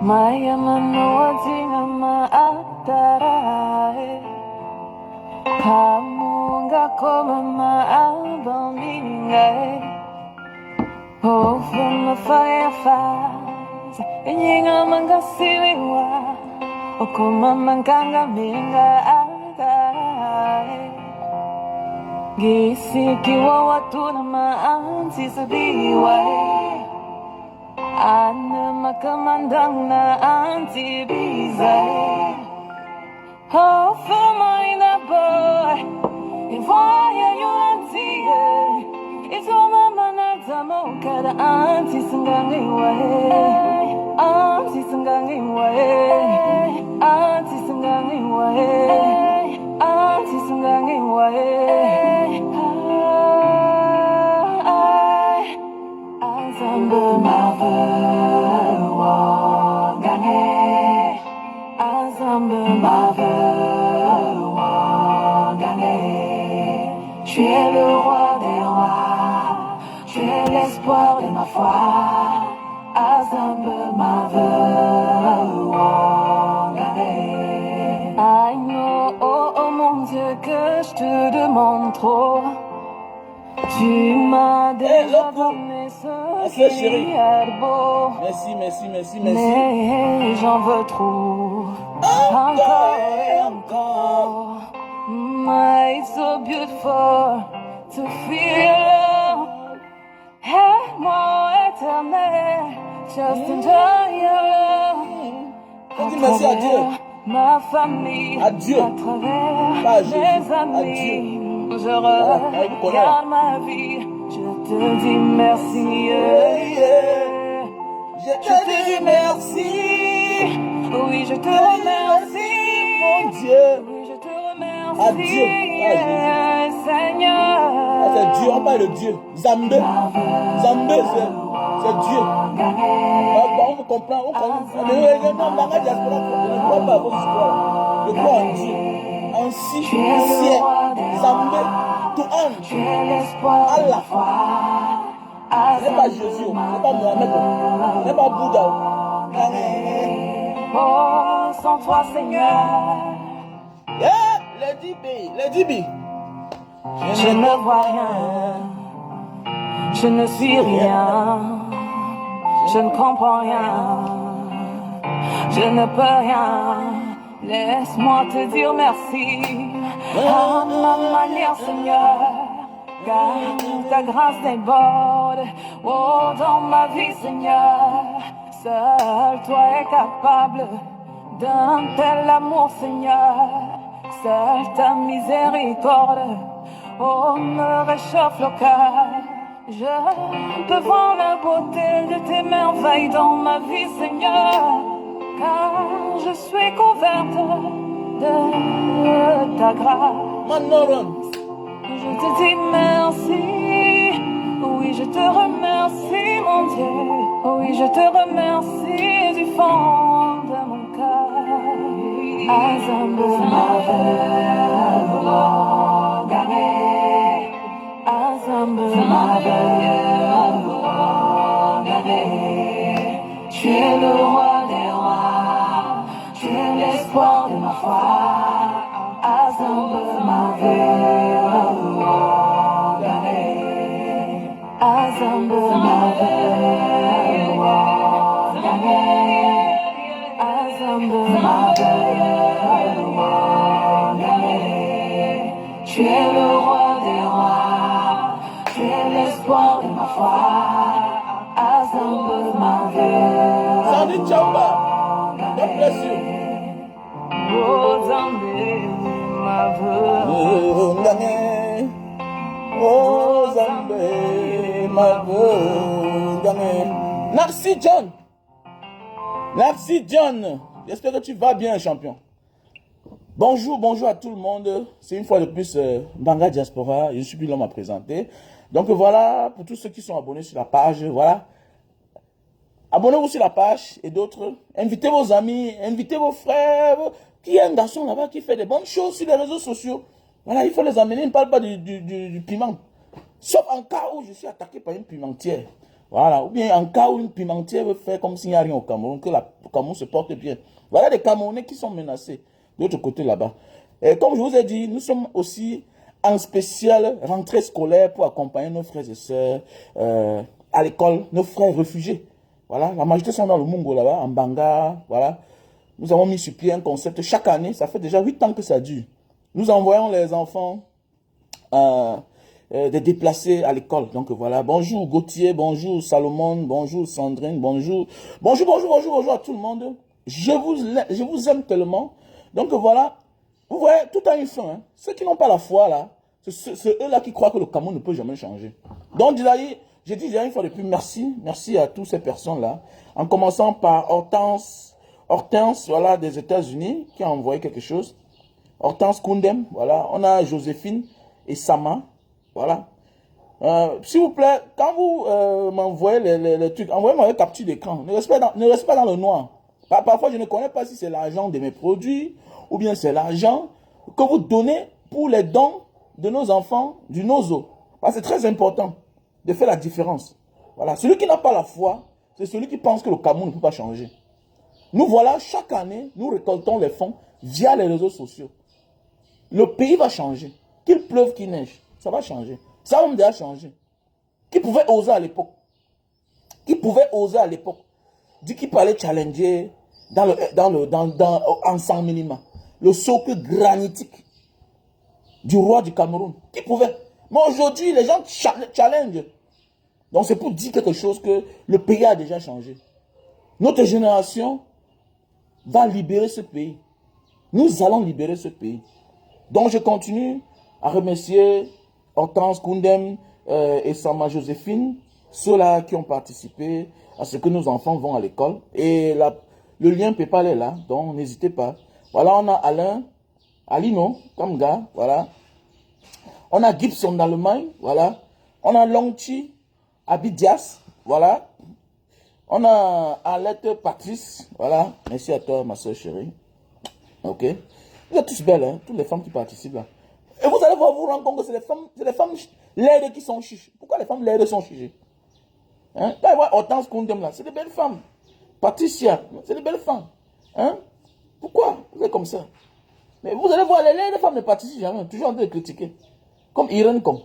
Maya manoatinga maatarae Kamunga koma maabamingae Ofuma fireflies Inyinga mangasiliwa Okuma mankanga minga atarae Gisikiwa watu na maanti sabiwae Ana makamandang na antibizay Oh, for mine a boy Ivaya yulantiye Ito mama na tamo kada anti-sangangay Anti-sangangay Anti-sangangay Anti-sangangay Azambe mave wangane Azambe mave wangane Tu es le roi des rois Tu es l'espoir de ma foi Azambe mave wangane I know, oh, oh mon Dieu que je te demande trop Tu m'as déjà donné ce qu'il y a de beau. Merci. Mais j'en veux trop. Encore et encore. It's so beautiful to feel. Aime-moi éternel. Just enjoy your love. Dis merci à Dieu. Ma famille. À Dieu. À travers mes amis. Je regarde ma vie, je te dis merci. Je te dis merci. Oui, je te remercie. Mon Dieu. Oui, je te remercie. À Dieu. Seigneur. C'est Dieu, on parle de Dieu. Zambé, c'est Dieu. On comprend, on comprend. Je ne crois pas à vos histoires. Je crois en Dieu. Ainsi, ciel, Zambé, tout ange, Allah. Ce n'est pas Jésus, ce n'est pas Mohamed, ce n'est pas Bouddha. Oh, sans toi, Seigneur. Yeah, Lady B. Je ne vois rien, je ne suis rien, je ne comprends rien, je ne peux rien. Laisse-moi te dire merci à ma manière, Seigneur, car ta grâce déborde. Oh, dans ma vie, Seigneur, seul toi es capable d'un tel amour, Seigneur. Seule ta miséricorde, oh, me réchauffe le cœur. Je peux voir la beauté de tes merveilles dans ma vie, Seigneur. Car je suis couverte de ta grâce. Je te dis merci. Oui, je te remercie, mon Dieu. Oui, je te remercie du fond de mon cœur. Azambe mave wangane. Azambe mave wangane. Tu es le roi des rois, tu es l'espoir de ma foi. Azambe mave wangane. Azambe mave wangane. Azambe mave wangane. Tu es le roi des rois, tu es l'espoir de ma foi. Azambe mave. Sandy Chamba, God bless you. Oh, Zambé, mave. Oh, Zambé, mave. Merci John. J'espère que tu vas bien, champion. Bonjour à tout le monde. C'est une fois de plus Mbanga Diaspora. Je suis plus l'homme à présenter. Donc voilà, pour tous ceux qui sont abonnés sur la page, voilà. Abonnez-vous sur la page et d'autres. Invitez vos amis, invitez vos frères. Qui est un garçon là-bas qui fait des bonnes choses sur les réseaux sociaux. Voilà, il faut les amener. Il ne parle pas du piment. Sauf en cas où je suis attaqué par une pimentière. Voilà. Ou bien en cas où une pimentière veut faire comme s'il n'y a rien au Cameroun, que le Cameroun se porte bien. Voilà des Camerounais qui sont menacés de l'autre côté là-bas. Et comme je vous ai dit, nous sommes aussi en spécial rentrée scolaire pour accompagner nos frères et sœurs à l'école, nos frères réfugiés. Voilà, la majorité sont dans le Mungo là-bas, en Banga, voilà. Nous avons mis sur pied un concept chaque année, ça fait déjà 8 ans que ça dure. Nous envoyons les enfants des déplacés à l'école. Donc voilà, bonjour Gauthier, bonjour Salomon, bonjour Sandrine, bonjour à tout le monde. Je vous aime tellement. Donc voilà, vous voyez, tout a une fin. Hein. Ceux qui n'ont pas la foi là, c'est eux-là qui croient que le Cameroun ne peut jamais changer. Donc j'ai dit déjà une fois de plus, merci à toutes ces personnes-là. En commençant par Hortense, voilà, des États-Unis, qui a envoyé quelque chose. Hortense Koundem, voilà. On a Joséphine et Sama, voilà. S'il vous plaît, quand vous m'envoyez les trucs, envoyez-moi une capture d'écran. Ne restez pas dans le noir. Parfois, je ne connais pas si c'est l'argent de mes produits ou bien c'est l'argent que vous donnez pour les dons de nos enfants du Nozo. Parce que c'est très important de faire la différence. Voilà. Celui qui n'a pas la foi, c'est celui qui pense que le Cameroun ne peut pas changer. Nous voilà, chaque année, nous récoltons les fonds via les réseaux sociaux. Le pays va changer. Qu'il pleuve, qu'il neige, ça va changer. Ça va même déjà changer. Qui pouvait oser à l'époque? Dit qu'il parlait challenger en 100 minima. Le socle granitique du roi du Cameroun. Qui pouvait? Mais aujourd'hui, les gens challenge. Donc c'est pour dire quelque chose que le pays a déjà changé. Notre génération va libérer ce pays. Nous allons libérer ce pays. Donc je continue à remercier Hortense Koundem et Sama Joséphine, ceux-là qui ont participé à ce que nos enfants vont à l'école. Et le lien PayPal est là, donc n'hésitez pas. Voilà, on a Alain, Alino, comme gars, voilà. On a Gibson d'Allemagne, voilà. On a Longchi, Abidias, voilà. On a Alette Patrice, voilà. Merci à toi, ma soeur chérie. Ok. Vous êtes tous belles, hein, toutes les femmes qui participent là. Et vous allez voir, vous rendre compte que c'est les femmes laides qui sont chiches. Pourquoi les femmes laides sont chiches? Hein? Là, voir Hortense Koundem là, c'est des belles femmes. Patricia, c'est des belles femmes. Hein? Pourquoi vous êtes comme ça? Mais vous allez voir, les femmes ne participent jamais, toujours en train de critiquer. Comme Irène comme.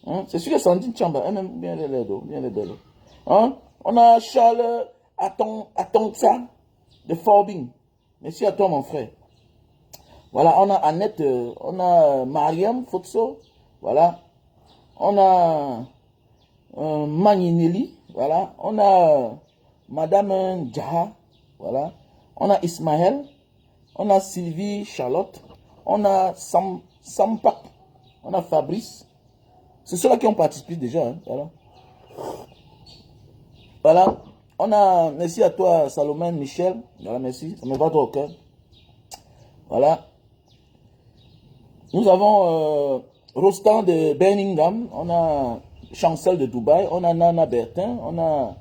Hein? C'est sûr que Sandine Chamba, elle-même bien les laides. Hein? On a Charles Atongsa de Forbing. Merci à toi, mon frère. Voilà, on a Annette, on a Mariam Fotso, voilà. On a Manineli, voilà. On a Madame Djaha, voilà. On a Ismaël, on a Sylvie Charlotte, on a Sampak, on a Fabrice. C'est ceux-là qui ont participé déjà, hein, voilà. Voilà, on a, merci à toi Salomon Michel, voilà, merci, ça me va trop au cœur. Voilà. Nous avons Rostand de Birmingham, on a Chancel de Dubaï, on a Nana Bertin, on a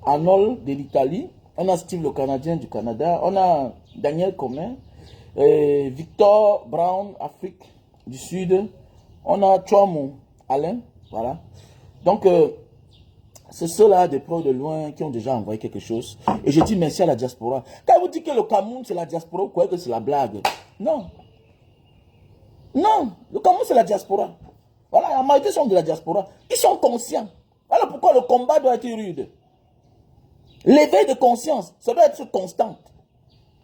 Arnold de l'Italie, on a Steve le Canadien du Canada, on a Daniel Comin, Victor Brown, Afrique du Sud, on a Chouamou Alain, voilà. Donc, c'est ceux-là des pros de loin qui ont déjà envoyé quelque chose. Et je dis merci à la diaspora. Quand vous dites que le Cameroun c'est la diaspora, vous croyez que c'est la blague? Non. Non, le Cameroun c'est la diaspora. Voilà, la majorité sont de la diaspora. Ils sont conscients. Voilà pourquoi le combat doit être rude. L'éveil de conscience, ça doit être constant.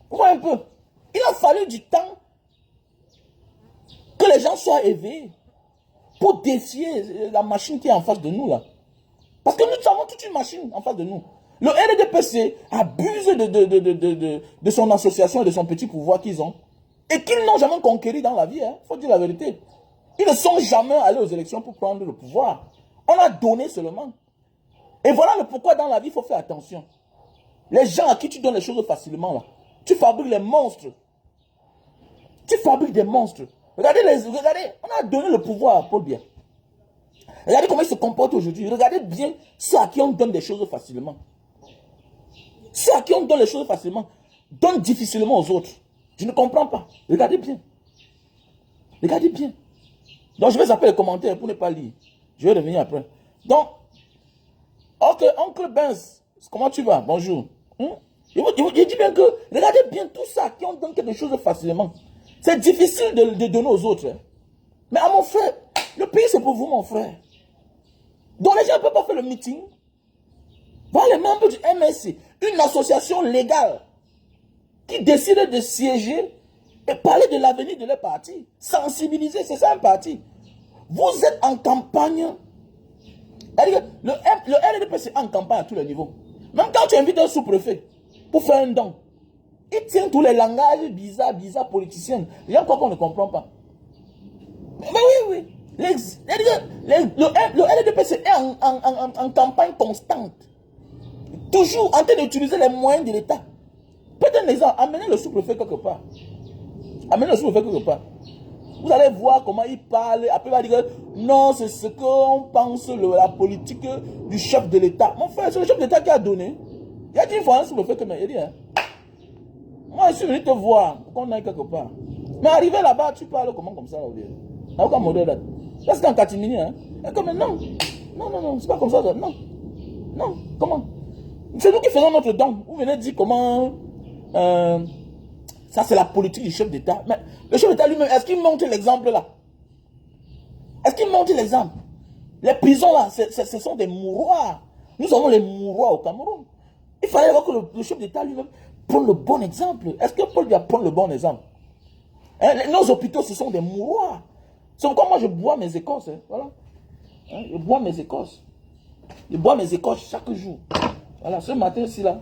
Vous voyez un peu? Il a fallu du temps que les gens soient éveillés pour défier la machine qui est en face de nous là. Parce que nous avons toute une machine en face de nous. Le RDPC abuse de son association et de son petit pouvoir qu'ils ont. Et qu'ils n'ont jamais conquéri dans la vie. Il faut dire la vérité. Ils ne sont jamais allés aux élections pour prendre le pouvoir. On a donné seulement. Et voilà le pourquoi dans la vie, il faut faire attention. Les gens à qui tu donnes les choses facilement, là, tu fabriques les monstres. Tu fabriques des monstres. Regardez, on a donné le pouvoir à Paul Biya. Regardez comment il se comporte aujourd'hui. Regardez bien ceux à qui on donne des choses facilement. Ceux à qui on donne les choses facilement donnent difficilement aux autres. Je ne comprends pas. Regardez bien. Regardez bien. Donc je vais zapper les commentaires pour ne pas lire. Je vais revenir après. Donc, Ok, oncle Benz, comment tu vas? Bonjour. Je dis bien que, regardez bien tout ça, qui ont donné quelque chose facilement. C'est difficile de donner aux autres. Hein. Mais à mon frère, le pays c'est pour vous, mon frère. Donc les gens ne peuvent pas faire le meeting. Voilà les membres du MSC, une association légale qui décide de siéger et parler de l'avenir de leur parti. Sensibiliser, c'est ça un parti. Vous êtes en campagne. Le RDP c'est en campagne à tous les niveaux. Même quand tu invites un sous-préfet pour faire un don, il tient tous les langages bizarres politiciens. Les gens croient qu'on ne comprend pas. Mais oui. Le LDPC est en campagne constante. Toujours en train d'utiliser les moyens de l'État. Peut-être un exemple, amenez le sous-préfet quelque part. Amenez le sous-préfet quelque part. Vous allez voir comment il parle. Après, il va dire que non, c'est ce qu'on pense, la politique du chef de l'État. Mon frère, c'est le chef de l'État qui a donné. Il a dit une fois un sous-préfet que il dit, hein, moi, je suis venu te voir pour qu'on aille quelque part. Mais arrivé là-bas, tu parles comment comme ça, là, aucun modèle là. Là, c'est en catimini, hein. Et comme non, c'est pas comme ça, là. Non, comment? C'est nous qui faisons notre don. Vous venez dire comment ça c'est la politique du chef d'État. Mais le chef d'État lui-même, est-ce qu'il montre l'exemple là? Est-ce qu'il montre l'exemple? Les prisons là, ce sont des mouroirs. Nous avons les mouroirs au Cameroun. Il fallait voir que le chef d'État lui-même prenne le bon exemple. Est-ce que Paul doit prendre le bon exemple? Hein, nos hôpitaux, ce sont des mouroirs. C'est pourquoi moi je bois mes écorces. Hein, voilà. Hein, je bois mes écorces. Je bois mes écorces chaque jour. Voilà, ce matin-ci là.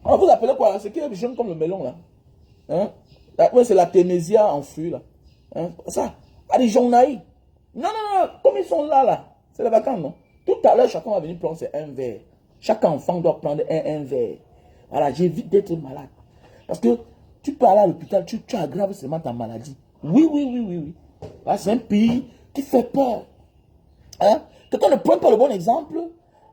Alors vous appelez quoi là? C'est qui est jaune comme le melon là? Hein? Ouais, c'est la ténésia en fruits là. Hein? Ça, à des gens naïfs. Non, comme ils sont là. C'est les vacances, non? Tout à l'heure, chacun va venir prendre un verre. Chaque enfant doit prendre un verre. Voilà, j'évite d'être malade. Parce que tu peux aller à l'hôpital, tu aggraves seulement ta maladie. Oui. Voilà, c'est un pays qui fait peur. Hein? Quelqu'un ne prend pas le bon exemple,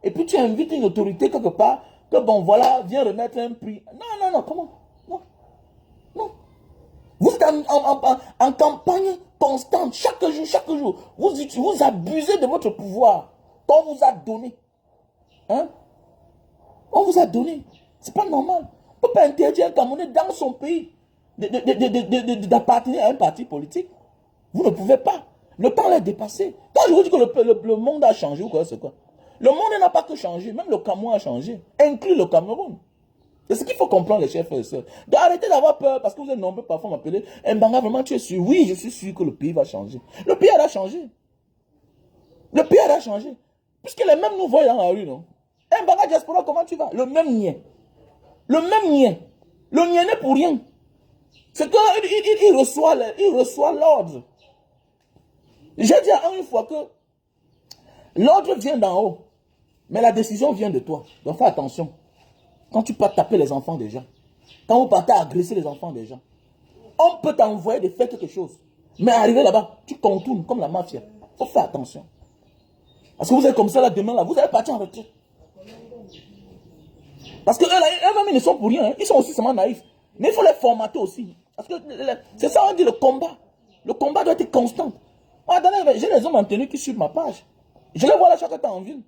et puis tu invites une autorité quelque part, que bon voilà, viens remettre un prix. Non, comment? Non. Vous êtes en campagne constante, chaque jour. Vous abusez de votre pouvoir qu'on vous a donné. Hein? On vous a donné. C'est pas normal. On ne peut pas interdire un Camerounais dans son pays d'appartenir à un parti politique. Vous ne pouvez pas. Le temps est dépassé. Quand je vous dis que le monde a changé, ou quoi, c'est quoi? Le monde n'a pas que changé. Même le Cameroun a changé. Inclut le Cameroun. C'est ce qu'il faut comprendre, les chers frères et sœurs. Arrêtez d'avoir peur parce que vous êtes nombreux parfois m'appeler. Mbanga, vraiment, tu es sûr? Oui, je suis sûr que le pays va changer. Le pays a changé. Le pays a changé. Puisque les mêmes nous voient dans la rue, non? Mbanga Diaspora, comment tu vas? Le même nien. Le même nien. Le nien n'est pour rien. C'est qu'il reçoit l'ordre. J'ai dit à un une fois que l'ordre vient d'en haut. Mais la décision vient de toi. Donc fais attention. Quand tu peux taper les enfants des gens, quand vous partez agresser les enfants des gens, on peut t'envoyer de faire quelque chose. Mais arriver là-bas, tu contournes comme la mafia. Il faut faire attention. Parce que vous êtes comme ça là demain, là, vous allez partir en retraite. Parce que eux-mêmes, ils ne sont pour rien. Hein. Ils sont aussi seulement naïfs. Mais il faut les formater aussi. Parce que c'est ça, on dit le combat. Le combat doit être constant. Moi, j'ai les hommes en tenue qui suivent ma page. Je les vois là chaque temps en ville.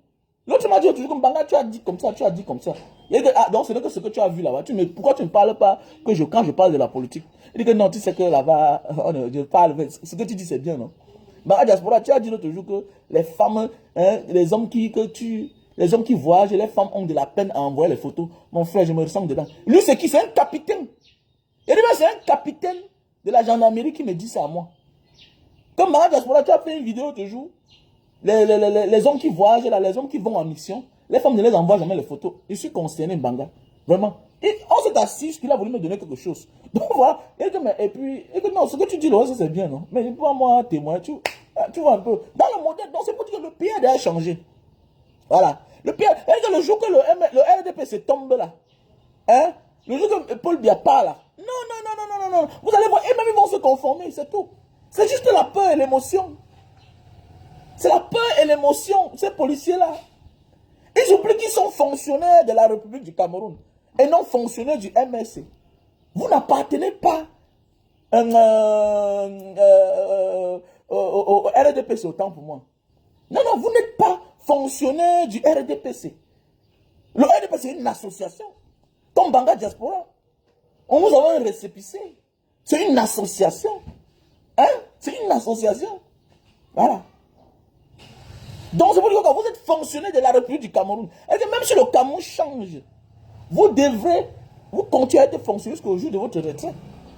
L'autre m'a dit toujours comme Banga, tu as dit comme ça, tu as dit comme ça. Il dit, donc c'est que ce que tu as vu là-bas. Pourquoi tu ne parles pas que quand je parle de la politique? Il dit que non, tu sais que là-bas, je parle. Ce que tu dis, c'est bien, non? Banga Diaspora, tu as dit l'autre jour que les femmes, hein, les hommes qui voyagent, les femmes ont de la peine à envoyer les photos. Mon frère, je me ressens dedans. Lui, c'est qui? C'est un capitaine. Il dit, c'est un capitaine de la gendarmerie qui me dit ça à moi. Comme Banga Diaspora, tu as fait une vidéo toujours. Les hommes qui voyagent, là, les hommes qui vont en mission, les femmes ne les envoient jamais les photos. Je suis concerné, Banga. Vraiment. Et on s'est assis, qu'il a voulu me donner quelque chose. Donc voilà. Et puis, non, ce que tu dis là, c'est bien, non? Mais pas moi témoin, tu vois un peu. Dans le modèle, donc c'est pour dire que le pays a déjà changé. Voilà. Le jour que le RDPC tombe là, hein? Le jour que Paul Biya part là, non. Vous allez voir, et même ils vont se conformer, c'est tout. C'est juste la peur et l'émotion. C'est la peur et l'émotion, ces policiers-là. Ils oublient qu'ils sont fonctionnaires de la République du Cameroun et non fonctionnaires du MSC. Vous n'appartenez pas au RDPC autant pour moi. Non, vous n'êtes pas fonctionnaire du RDPC. Le RDP, c'est une association. Comme Banga Diaspora. On vous a un récépissé. C'est une association. Hein? C'est une association. Voilà. Donc, c'est pour dire que vous êtes fonctionnaire de la République du Cameroun. Et que même si le Cameroun change, vous devrez, vous continuez à être fonctionnaire jusqu'au jour de votre retraite.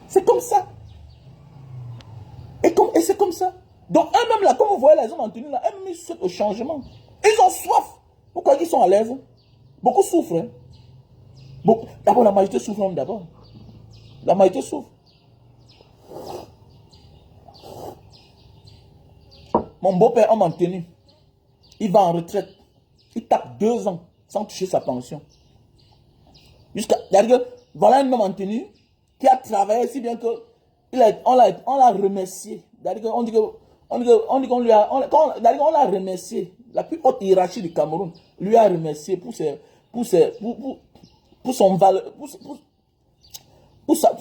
C'est comme ça. Et c'est comme ça. Donc, eux-mêmes, là, comme vous voyez les hommes en tenue, là, eux-mêmes, ils souhaitent au changement. Ils ont soif. Pourquoi ils sont à l'aise? Beaucoup souffrent. Hein? D'abord, la majorité souffre même d'abord. La majorité souffre. Mon beau-père, homme en tenue, il va en retraite. Il tape 2 ans sans toucher sa pension. Voilà un homme en tenue qui a travaillé si bien que on l'a remercié. On dit qu'on lui a, on l'a remercié. La plus haute hiérarchie du Cameroun lui a remercié pour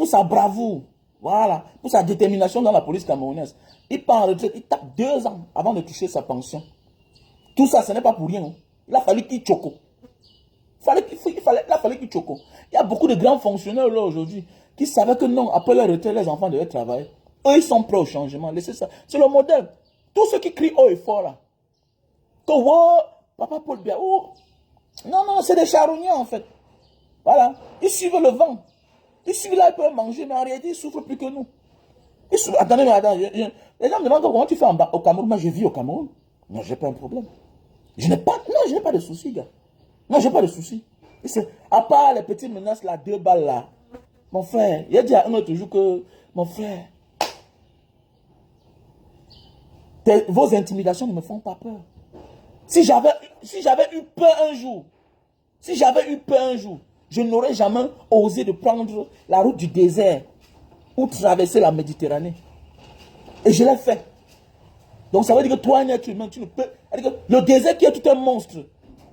sa bravoure. Voilà. Pour sa détermination dans la police camerounaise. Il part en retraite, il tape 2 ans avant de toucher sa pension. Tout ça, ce n'est pas pour rien. Hein. Il a fallu qu'il choco. Il a fallu qu'il choco. Il y a beaucoup de grands fonctionnaires là aujourd'hui qui savaient que non, après leur retraite, les enfants devaient travailler. Eux, ils sont prêts au changement. Laissez ça. C'est le modèle. Tous ceux qui crient haut et fort là. Que oh, papa Paul Biya, oh. Non, c'est des charognards en fait. Voilà. Ils suivent le vent. Ils suivent là, ils peuvent manger, mais en réalité, ils souffrent plus que nous. Attendez, les gens me demandent comment tu fais au Cameroun. Moi, je vis au Cameroun. Non, j'ai pas un problème. Je n'ai pas de soucis, gars. Non, j'ai pas de soucis. À part les petites menaces là, 2 balles là. Mon frère, il a dit à un autre jour que, mon frère, vos intimidations ne me font pas peur. Si j'avais eu peur un jour, je n'aurais jamais osé de prendre la route du désert ou traverser la Méditerranée. Et je l'ai fait. Donc ça veut dire que toi, un être humain, tu ne peux... Le désert qui est tout un monstre.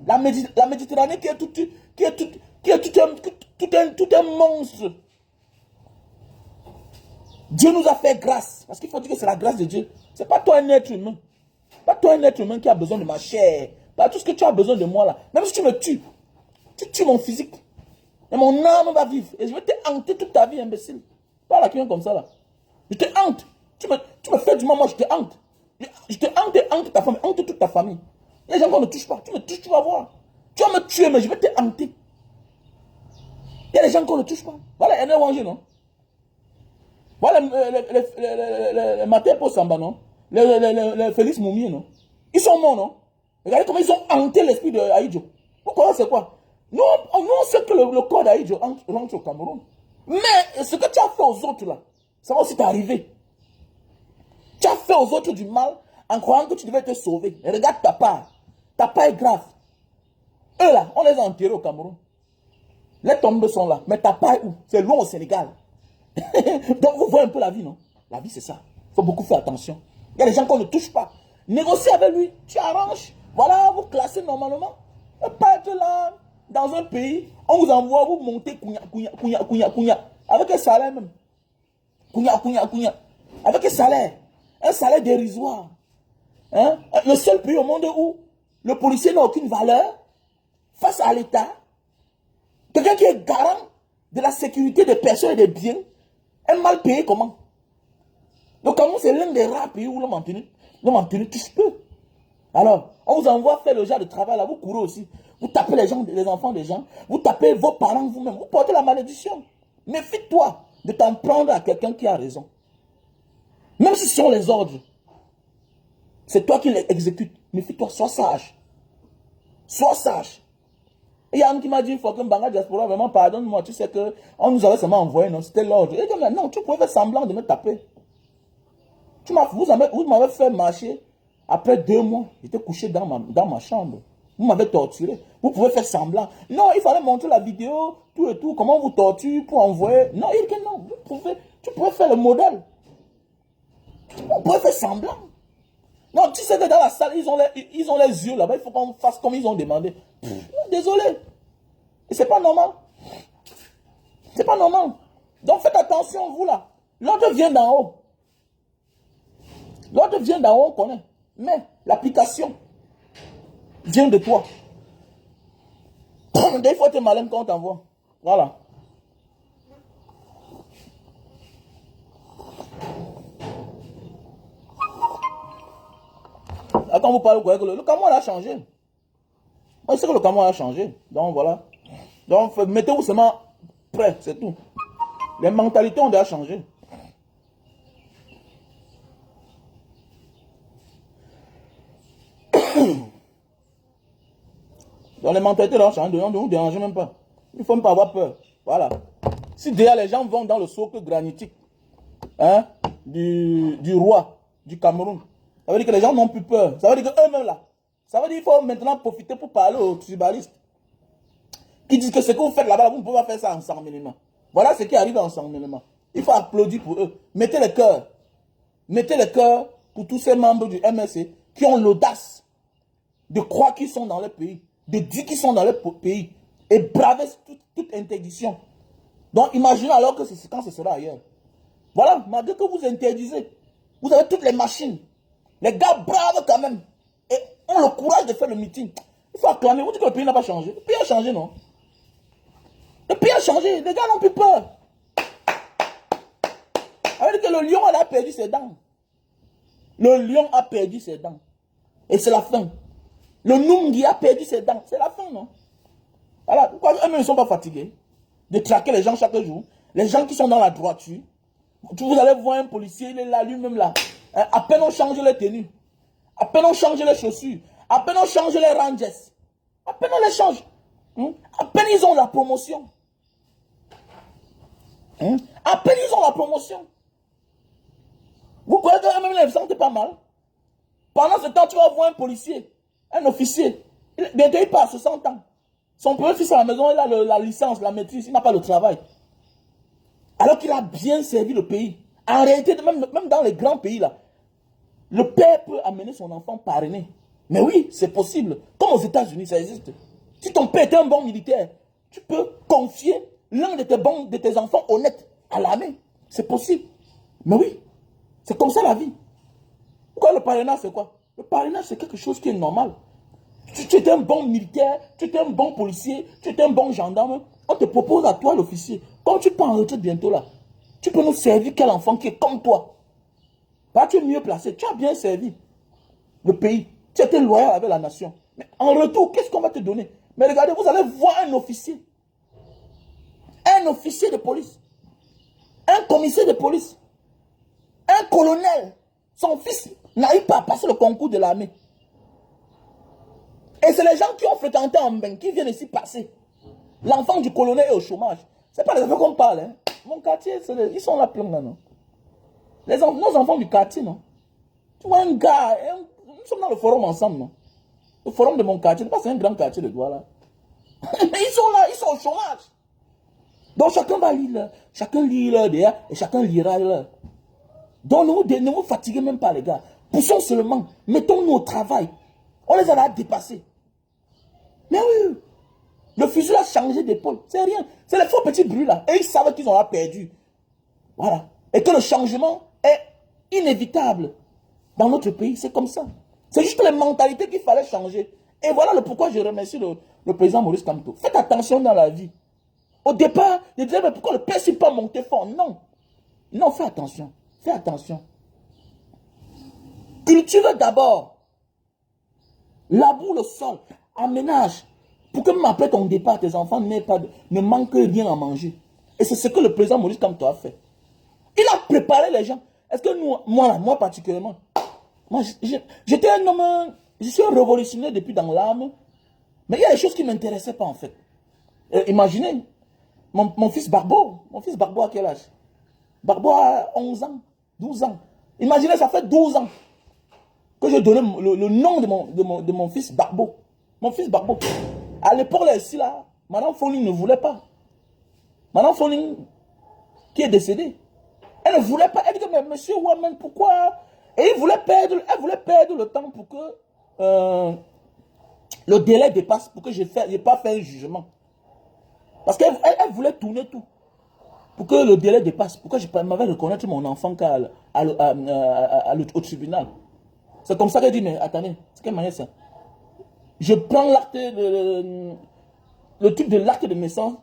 La Méditerranée qui est tout un monstre. Dieu nous a fait grâce. Parce qu'il faut dire que c'est la grâce de Dieu. Ce n'est pas toi un être humain. Pas toi un être humain qui a besoin de ma chair. Pas tout ce que tu as besoin de moi là. Même si tu me tues, tu tues mon physique. Et mon âme va vivre. Et je vais te hanter toute ta vie, imbécile. Pas la client comme ça là. Je te hante. Tu me fais du mal, moi je te hante. Je te hante ta famille, hante toute ta famille. Il y a des gens qu'on ne touche pas. Tu me touches, tu vas voir. Tu vas me tuer, mais je vais te hanter. Il y a des gens qu'on ne touche pas. Voilà, il y a un danger, non? Voilà les matins pour Samba, non? Les Félix Moumier, non? Ils sont morts, non? Regardez comment ils ont hanté l'esprit de Aïdjo. Pourquoi c'est quoi? Nous, on sait que le corps d'Aïdjo rentre au Cameroun. Mais ce que tu as fait aux autres, là, ça va aussi t'arriver. Tu as fait aux autres du mal en croyant que tu devais te sauver. Et regarde ta part. Ta part est grave. Eux, là, on les a enterrés au Cameroun. Les tombes sont là. Mais ta part est où? C'est loin au Sénégal. Donc, vous voyez un peu la vie, non? La vie, c'est ça. Il faut beaucoup faire attention. Il y a des gens qu'on ne touche pas. Négocie avec lui. Tu arranges. Voilà, vous classez normalement. Et pas être là, dans un pays, on vous envoie, vous montez, kounya. Avec un salaire même. Kounya. Avec un salaire. Un salaire dérisoire. Hein? Le seul pays au monde où le policier n'a aucune valeur face à l'État. Quelqu'un qui est garant de la sécurité des personnes et des biens est mal payé comment? Donc, Cameroun, c'est l'un des rares pays où l'homme en tenue touche peu. Alors, on vous envoie faire le genre de travail là, vous courez aussi. Vous tapez les enfants des gens, vous tapez vos parents vous-même, vous portez la malédiction. Méfie-toi de t'en prendre à quelqu'un qui a raison. Même si ce sont les ordres, c'est toi qui les exécutes. Méfie-toi, sois sage. Sois sage. Et il y a un qui m'a dit, il faut que Banga Diaspora, vraiment, pardonne-moi, tu sais qu'on nous avait seulement envoyé, non, c'était l'ordre. Et il dit, non, tu pouvais faire semblant de me taper. Vous m'avez fait marcher. Après 2 mois, j'étais couché dans ma chambre. Vous m'avez torturé. Vous pouvez faire semblant. Non, il fallait montrer la vidéo, tout et tout, comment on vous torture pour envoyer. Non, il dit que non, tu pouvais faire le modèle. On pourrait faire semblant. Non, tu sais que dans la salle, ils ont les yeux là-bas, il faut qu'on fasse comme ils ont demandé. Désolé. Et c'est pas normal. C'est pas normal. Donc faites attention, vous là. L'autre vient d'en haut. L'autre vient d'en haut, on connaît. Mais l'application vient de toi. il faut être malin quand on t'envoie. Voilà. Là, quand vous parlez, vous voyez que le Cameroun a changé. Moi, je sais que le Cameroun a changé. Donc, voilà. Donc, mettez-vous seulement prêt, c'est tout. Les mentalités ont déjà changé. Donc, les mentalités ont changé. Ne vous dérangez même pas. Il ne faut même pas avoir peur. Voilà. Si déjà les gens vont dans le socle granitique, hein, du roi du Cameroun, ça veut dire que les gens n'ont plus peur. Ça veut dire qu'eux-mêmes là, ça veut dire qu'il faut maintenant profiter pour parler aux tribalistes qui disent que ce que vous faites là-bas, vous ne pouvez pas faire ça ensemble. Voilà ce qui arrive ensemble. Il faut applaudir pour eux. Mettez le cœur. Mettez le cœur pour tous ces membres du MSC qui ont l'audace de croire qu'ils sont dans le pays, de dire qu'ils sont dans le pays et braver toute interdiction. Donc imaginez alors que quand ce sera ailleurs. Voilà, malgré que vous interdisez, vous avez toutes les machines. Les gars bravent quand même et ont le courage de faire le meeting. Il faut acclamer. Vous dites que le pays n'a pas changé. Le pays a changé, non? Le pays a changé. Les gars n'ont plus peur. Avec que le lion a perdu ses dents. Le lion a perdu ses dents. Et c'est la fin. Le Nungi a perdu ses dents. C'est la fin, non? Voilà. Pourquoi eux-mêmes ne sont pas fatigués de traquer les gens chaque jour? Les gens qui sont dans la droiture. Vous allez voir un policier, il est là, lui-même là. À peine on change les tenues. À peine on change les chaussures. À peine on change les rangers. À peine on les change. À peine ils ont la promotion. À peine ils ont la promotion. Vous croyez qu'eux-mêmes ne sentent pas mal? Pendant ce temps, tu vas voir un policier, un officier. Bientôt il passe 60 ans. Son premier fils à la maison, il a la licence, la maîtrise, il n'a pas le travail. Alors qu'il a bien servi le pays. En réalité, même dans les grands pays là, le père peut amener son enfant parrainé. Mais oui, c'est possible. Comme aux États-Unis, ça existe. Si ton père était un bon militaire, tu peux confier l'un de tes enfants honnêtes à l'armée. C'est possible. Mais oui, c'est comme ça la vie. Pourquoi le parrainage, c'est quoi? Le parrainage, c'est quelque chose qui est normal. Tu étais un bon militaire, tu étais un bon policier, tu étais un bon gendarme. On te propose à toi, l'officier, comme tu pars en retraite bientôt là, tu peux nous servir quel enfant qui est comme toi. Bah, tu es mieux placé, tu as bien servi le pays. Tu étais loyal avec la nation. Mais en retour, qu'est-ce qu'on va te donner? Mais regardez, vous allez voir un officier. Un officier de police. Un commissaire de police. Un colonel. Son fils n'arrive pas à passer le concours de l'armée. Et c'est les gens qui ont fréquenté en bain, qui viennent ici passer. L'enfant du colonel est au chômage. Ce n'est pas les enfants qu'on parle. Hein. Mon quartier, ils sont là plein là, non? Nos enfants du quartier, non? Tu vois un gars, nous sommes dans le forum ensemble, non? Le forum de mon quartier, c'est un grand quartier de Douala. Mais ils sont là, ils sont au chômage. Donc chacun va lire, chacun lit leur derrière et chacun lira leur. Donc ne vous fatiguez même pas les gars. Poussons seulement, mettons-nous au travail. On les a dépassés. Mais oui, le fusil a changé d'épaule. C'est rien. C'est les faux petits bruits là. Et ils savent qu'ils ont perdu. Voilà. Et que le changement est inévitable. Dans notre pays, c'est comme ça. C'est juste les mentalités qu'il fallait changer. Et voilà le pourquoi je remercie le président Maurice Kamto. Faites attention dans la vie. Au départ, je disais, mais pourquoi le père n'est pas monté fort? Non. Non, fais attention. Fais attention. Cultive d'abord. Laboure le sol. Aménage. Pour que même après ton départ, tes enfants ne manquent rien à manger. Et c'est ce que le président Maurice Kamto a fait. Il a préparé les gens. Est-ce que moi particulièrement, moi j'étais un homme, je suis un révolutionnaire depuis dans l'âme, mais il y a des choses qui ne m'intéressaient pas en fait. Imaginez, mon fils Barbeau à quel âge? Barbeau a 11 ans, 12 ans. Imaginez, ça fait 12 ans que je donnais le nom de mon fils Barbeau. Mon fils Barbeau. À l'époque, là, ici, là, Madame Foling ne voulait pas. Madame Foling, qui est décédée, elle ne voulait pas. Elle dit, mais monsieur Waman, pourquoi? Et elle voulait perdre le temps pour que le délai dépasse, pour que je n'ai pas fait un jugement. Parce qu'elle voulait tourner tout. Pour que le délai dépasse, pour que je m'avais reconnaître mon enfant au tribunal. C'est comme ça qu'elle dit, mais attendez, c'est quelle manière ça? Je prends l'acte le truc de l'acte de naissance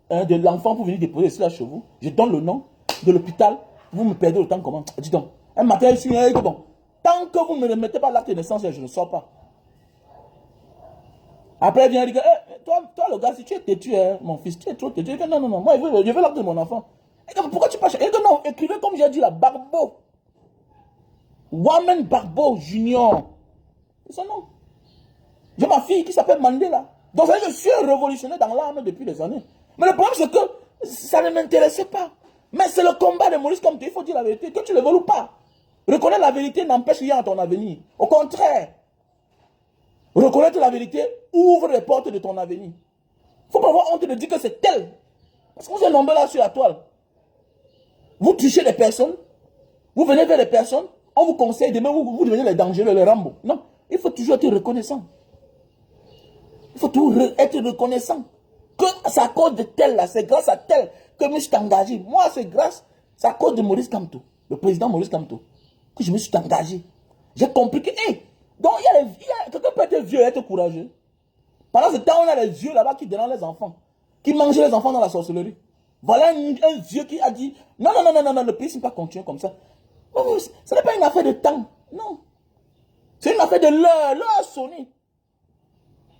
de l'enfant pour venir déposer cela chez vous. Je donne le nom de l'hôpital. Vous me perdez le temps comment? Dis donc. Un matin, je suis bon. Tant que vous ne me remettez pas l'acte de naissance, je ne sors pas. Après, il vient dire, toi, le gars, si tu es têtu, mon fils, tu es trop têtu. Non, non, non, moi, je veux l'acte de mon enfant. Et donc, pourquoi tu pas chercher? Non, écrivez comme j'ai dit là, Barbeau. Wamen Barbeau Junior. C'est son nom. J'ai ma fille qui s'appelle Mandela. Donc, je suis révolutionnaire dans l'âme depuis des années. Mais le problème, c'est que ça ne m'intéressait pas. Mais c'est le combat de Maurice Kamto. Il faut dire la vérité, que tu le veuilles ou pas. Reconnaître la vérité n'empêche rien à ton avenir. Au contraire, reconnaître la vérité ouvre les portes de ton avenir. Il ne faut pas avoir honte de dire que c'est tel. Parce que vous êtes nombreux là sur la toile. Vous touchez les personnes, vous venez vers les personnes, on vous conseille, demain vous devenez les dangereux, les Rambo. Non, il faut toujours être reconnaissant. Il faut toujours être reconnaissant. Que c'est à cause de tel là, c'est grâce à tel que je me suis engagé. Moi, c'est à cause de Maurice Kamto, le président Maurice Kamto, que je me suis engagé. J'ai compris que, donc quelqu'un peut être vieux et être courageux. Pendant ce temps, on a les vieux là-bas qui dérangent les enfants, qui mangent les enfants dans la sorcellerie. Voilà un vieux qui a dit, non, non, non, non, non, non, le pays ne peut pas continuer comme ça. Ce n'est pas une affaire de temps, non. C'est une affaire de l'heure, l'heure a sonné.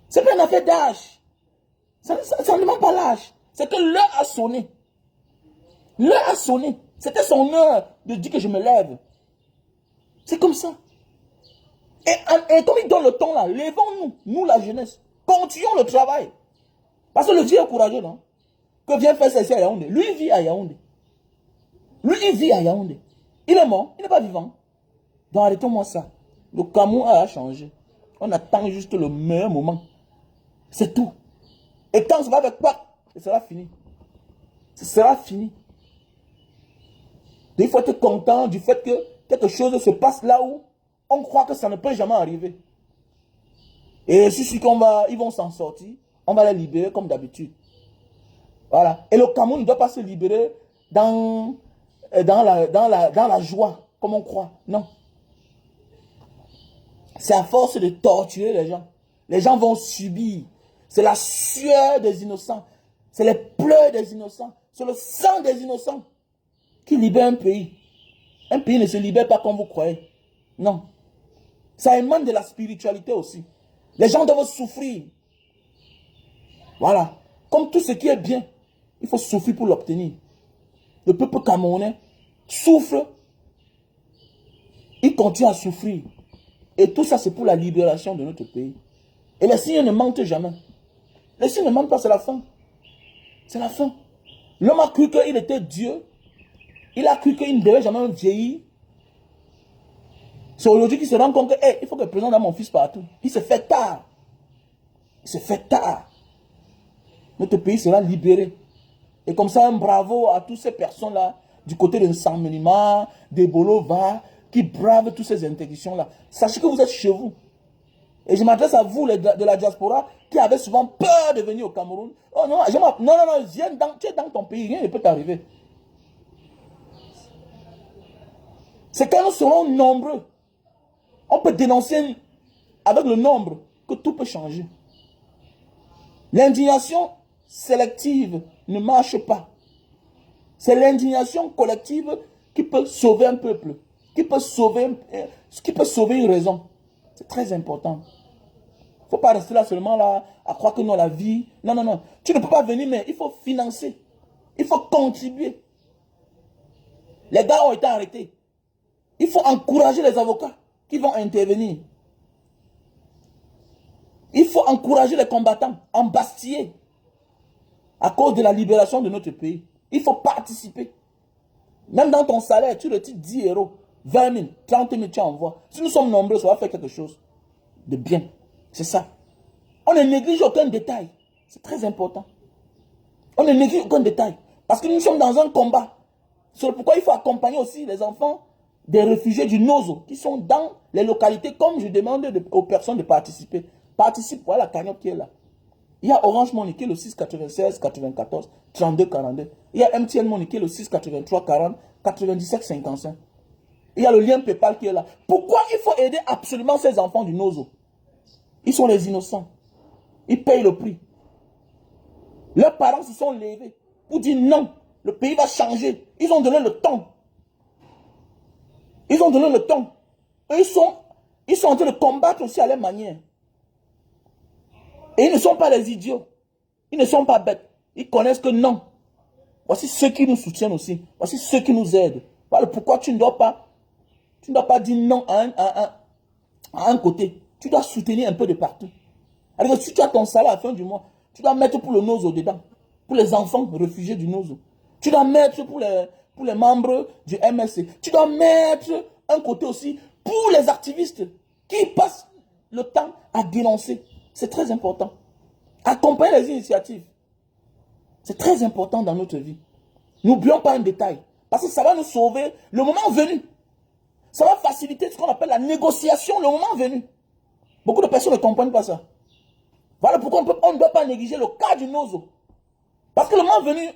Ce n'est pas une affaire d'âge. Ça ne demande pas l'âge. C'est que l'heure a sonné. L'heure a sonné. C'était son heure de dire que je me lève. C'est comme ça. Et comme il donne le ton là, levons-nous, nous la jeunesse. Continuons le travail. Parce que le vieux est courageux, non? Que vient faire ça ici à Yaoundé. Lui, il vit à Yaoundé. Lui, il vit à Yaoundé. Il est mort, il n'est pas vivant. Donc arrêtons-moi ça. Le Cameroun a changé. On attend juste le meilleur moment. C'est tout. Et quand ça va avec quoi, ce sera fini. Ce sera fini. Il faut être content du fait que quelque chose se passe là où on croit que ça ne peut jamais arriver. Et je suis qu'ils vont s'en sortir. On va les libérer comme d'habitude. Voilà. Et le Cameroun ne doit pas se libérer dans la joie, comme on croit. Non. C'est à force de torturer les gens. Les gens vont subir. C'est la sueur des innocents. C'est les pleurs des innocents. C'est le sang des innocents qui libère un pays. Un pays ne se libère pas comme vous croyez. Non. Ça émane de la spiritualité aussi. Les gens doivent souffrir. Voilà. Comme tout ce qui est bien, il faut souffrir pour l'obtenir. Le peuple camerounais souffre. Il continue à souffrir. Et tout ça, c'est pour la libération de notre pays. Et les signes ne mentent jamais. Les signes ne mentent pas, c'est la fin. C'est la fin. L'homme a cru qu'il était Dieu. Il a cru qu'il ne devait jamais vieillir. C'est aujourd'hui qu'il se rend compte que, il faut que je présente mon fils partout. Il se fait tard. Il se fait tard. Notre pays sera libéré. Et comme ça, un bravo à toutes ces personnes-là, du côté de Nsammenima, de Bolova, qui bravent toutes ces interdictions-là. Sachez que vous êtes chez vous. Et je m'adresse à vous, de la diaspora, qui avez souvent peur de venir au Cameroun. Oh non, non, viens tu es dans ton pays, rien ne peut t'arriver. C'est quand nous serons nombreux, on peut dénoncer avec le nombre que tout peut changer. L'indignation sélective ne marche pas. C'est l'indignation collective qui peut sauver un peuple, qui peut sauver une raison. C'est très important. Il ne faut pas rester là seulement là, à croire que non, la vie. Non, non, non. Tu ne peux pas venir, mais il faut financer. Il faut contribuer. Les gars ont été arrêtés. Il faut encourager les avocats qui vont intervenir. Il faut encourager les combattants embastillés à cause de la libération de notre pays. Il faut participer. Même dans ton salaire, tu retires 10 euros, 20 000, 30 000, tu envoies. Si nous sommes nombreux, ça va faire quelque chose de bien. C'est ça. On ne néglige aucun détail. C'est très important. On ne néglige aucun détail. Parce que nous sommes dans un combat. C'est pourquoi il faut accompagner aussi les enfants des réfugiés du Nozo qui sont dans les localités, comme je demande aux personnes de participer. Participe, voilà la cagnotte qui est là. Il y a Orange Money qui est le 696 94 32 42. Il y a MTN Money qui est le 683 40 97 55. Il y a le lien PayPal qui est là. Pourquoi il faut aider absolument ces enfants du Nozo? Ils sont les innocents. Ils payent le prix. Leurs parents se sont levés pour dire non, le pays va changer. Ils ont donné le temps. Ils ont donné le temps. Eux, ils sont en train de combattre aussi à leur manière. Et ils ne sont pas des idiots. Ils ne sont pas bêtes. Ils connaissent que non. Voici ceux qui nous soutiennent aussi. Voici ceux qui nous aident. Voilà pourquoi tu ne dois pas dire non à un côté. Tu dois soutenir un peu de partout. Alors si tu as ton salaire à la fin du mois, tu dois mettre pour le Nozo dedans. Pour les enfants réfugiés du Nozo. Tu dois mettre pour les membres du MSC. Tu dois mettre un côté aussi pour les activistes qui passent le temps à dénoncer. C'est très important. Accompagner les initiatives. C'est très important dans notre vie. N'oublions pas un détail. Parce que ça va nous sauver le moment venu. Ça va faciliter ce qu'on appelle la négociation le moment venu. Beaucoup de personnes ne comprennent pas ça. Voilà pourquoi on ne doit pas négliger le cas du Nozo. Parce que le moment venu,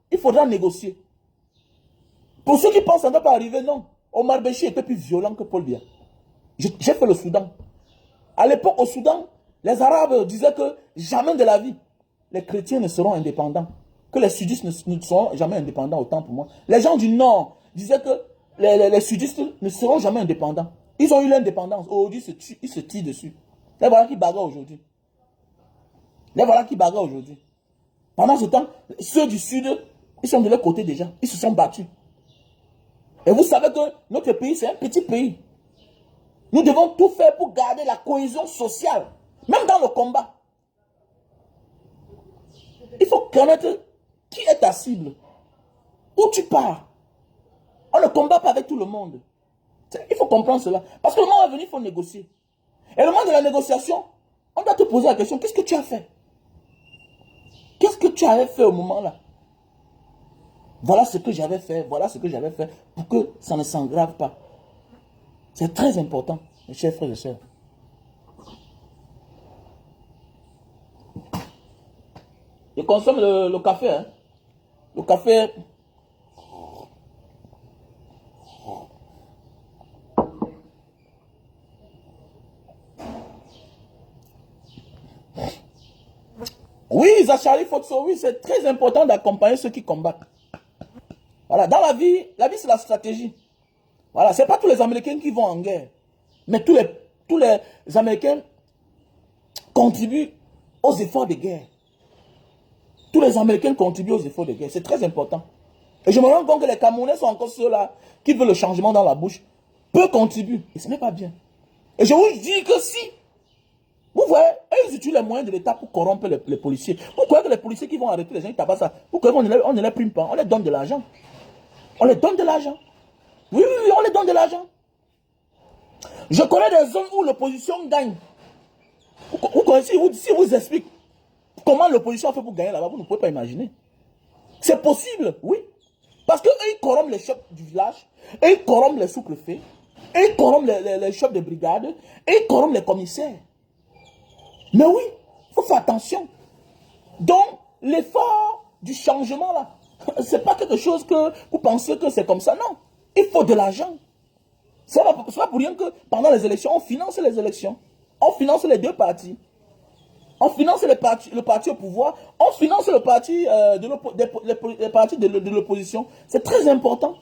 il faudra négocier. Pour ceux qui pensent que ça ne doit pas arriver, non. Omar Béchi était plus violent que Paul Biya. J'ai fait le Soudan. À l'époque, au Soudan, les Arabes disaient que jamais de la vie, les chrétiens ne seront indépendants. Que les sudistes ne seront jamais indépendants, autant pour moi. Les gens du Nord disaient que les sudistes ne seront jamais indépendants. Ils ont eu l'indépendance. Aujourd'hui, ils se tirent dessus. Les voilà qui bagarrent aujourd'hui. Les voilà qui bagarrent aujourd'hui. Pendant ce temps, ceux du Sud, ils sont de leur côté déjà. Ils se sont battus. Et vous savez que notre pays, c'est un petit pays. Nous devons tout faire pour garder la cohésion sociale. Même dans le combat. Il faut connaître qui est ta cible. Où tu pars. On ne combat pas avec tout le monde. Il faut comprendre cela. Parce que le moment est venu, il faut négocier. Et le moment de la négociation, on doit te poser la question, qu'est-ce que tu as fait? Qu'est-ce que tu avais fait au moment-là? Voilà ce que j'avais fait, voilà ce que j'avais fait pour que ça ne s'aggrave pas. C'est très important, mes chers frères et sœurs. Je consomme le café. Hein. Le café. Oui, Zachary Fotso, oui, c'est très important d'accompagner ceux qui combattent. Voilà, dans la vie c'est la stratégie. Voilà, c'est pas tous les Américains qui vont en guerre. Mais tous les Américains contribuent aux efforts de guerre. Tous les Américains contribuent aux efforts de guerre. C'est très important. Et je me rends compte que les Camerounais sont encore ceux-là qui veulent le changement dans la bouche. Peu contribuent. Et ce n'est pas bien. Et je vous dis que si, vous voyez, ils utilisent les moyens de l'État pour corrompre les policiers. Vous croyez que les policiers qui vont arrêter les gens qui tabassent ça, vous croyez qu'on ne les prime pas, on les donne de l'argent. On les donne de l'argent. Oui, on les donne de l'argent. Je connais des zones où l'opposition gagne. Vous connaissez, si vous explique comment l'opposition fait pour gagner là-bas, vous ne pouvez pas imaginer. C'est possible, oui. Parce qu'eux, ils corrompent les chefs du village, et ils corrompent les sous-préfets, et ils corrompent les chefs de brigade, et ils corrompent les commissaires. Mais oui, il faut faire attention. Donc, l'effort du changement là, c'est pas quelque chose que vous pensez que c'est comme ça, non. Il faut de l'argent. C'est pas pour rien que pendant les élections, on finance les élections. On finance les deux partis. On finance le parti au pouvoir. On finance le parti les partis de l'opposition. C'est très important.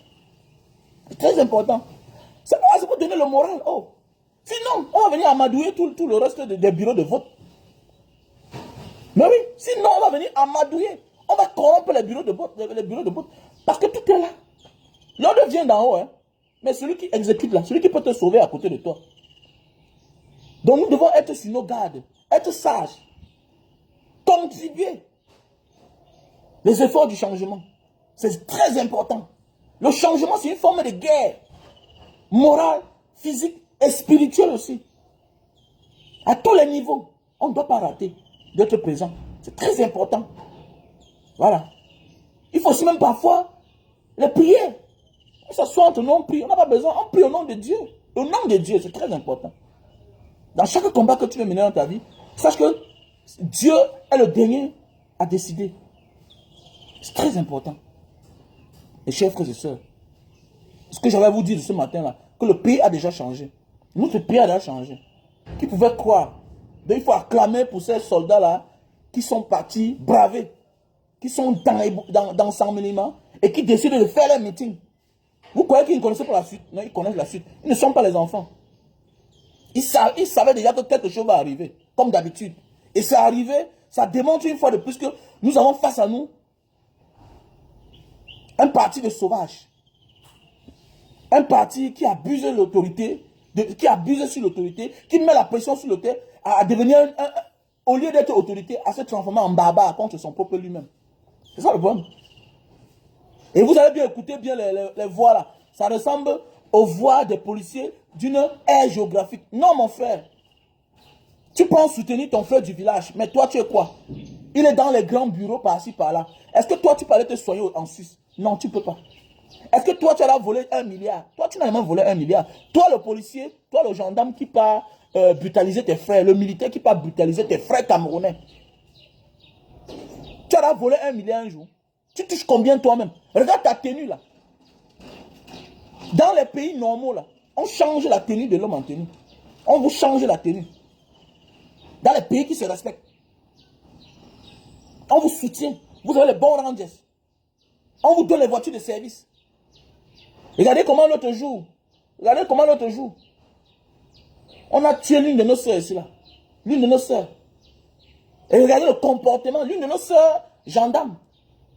C'est très important. C'est pour donner le moral. Oh. Sinon, on va venir amadouer tout le reste des bureaux de vote. Mais oui, sinon on va venir amadouer. On va corrompre les bureaux de vote. Parce que tout est là. L'ordre vient d'en haut. Hein. Mais celui qui exécute là, celui qui peut te sauver à côté de toi. Donc nous devons être sur nos gardes. Être sages. Contribuer. Les efforts du changement. C'est très important. Le changement, c'est une forme de guerre. Morale, physique et spirituelle aussi. À tous les niveaux. On ne doit pas rater d'être présent. C'est très important. Voilà. Il faut aussi même parfois les prier. On s'assoit entre nous, on prie. On n'a pas besoin. On prie au nom de Dieu. Au nom de Dieu, c'est très important. Dans chaque combat que tu veux mener dans ta vie, sache que Dieu est le dernier à décider. C'est très important. Et chers frères et sœurs, ce que j'avais à vous dire de ce matin-là, que le pays a déjà changé. Notre pays a déjà changé. Qui pouvait croire? Donc il faut acclamer pour ces soldats-là qui sont partis braver qui sont dans 100 millimètres et qui décident de faire leur meeting. Vous croyez qu'ils ne connaissent pas la suite? Non, ils connaissent la suite. Ils ne sont pas les enfants. Ils savaient déjà que quelque chose va arriver, comme d'habitude. Et c'est arrivé, ça démontre une fois de plus que nous avons face à nous un parti de sauvages. Un parti qui abuse de l'autorité, qui abuse sur l'autorité, qui met la pression sur l'autorité à devenir, au lieu d'être autorité, à se transformer en barbare contre son peuple lui-même. C'est ça le problème. Et vous allez bien écouter bien les voix là. Ça ressemble aux voix des policiers d'une aire géographique. Non, mon frère. Tu penses soutenir ton frère du village, mais toi, tu es quoi? Il est dans les grands bureaux par-ci, par-là. Est-ce que toi, tu peux aller te soigner en Suisse? Non, tu ne peux pas. Est-ce que toi, tu as volé 1 milliard? Toi, tu n'as même volé 1 milliard. Toi, le policier, toi, le gendarme qui part brutaliser tes frères, le militaire qui part brutaliser tes frères camerounais. Tu as volé 1 milliard un jour. Tu touches combien toi-même? Regarde ta tenue là. Dans les pays normaux là, on change la tenue de l'homme en tenue. On vous change la tenue. Dans les pays qui se respectent. On vous soutient. Vous avez les bons rangers. On vous donne les voitures de service. Regardez comment l'autre jour. Regardez comment l'autre jour. On a tué l'une de nos soeurs ici là. L'une de nos soeurs. Et regardez le comportement. L'une de nos soeurs gendarmes.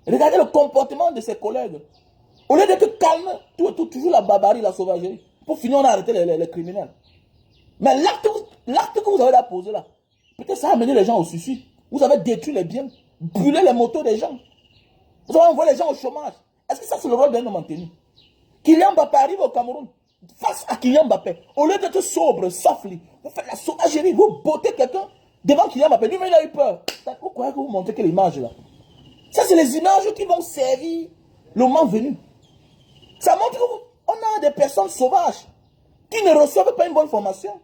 Regardez le comportement de ses collègues. Au lieu d'être calme, toujours la barbarie, la sauvagerie. Pour finir, on a arrêté les criminels. Mais l'acte que vous avez posé là, peut-être ça a amené les gens au suicide. Vous avez détruit les biens, brûlé les motos des gens. Vous avez envoyé les gens au chômage. Est-ce que ça c'est le rôle d'un homme en tenue? Kylian Mbappé arrive au Cameroun. Face à Kylian Mbappé, au lieu d'être sobre, safli, vous faites la sauvagerie, vous bottez quelqu'un devant Kylian Mbappé. Lui-même il a eu peur. Vous croyez que vous montrez quelle image là? Ça c'est les images qui vont servir le moment venu. Ça montre qu'on a des personnes sauvages qui ne reçoivent pas une bonne formation.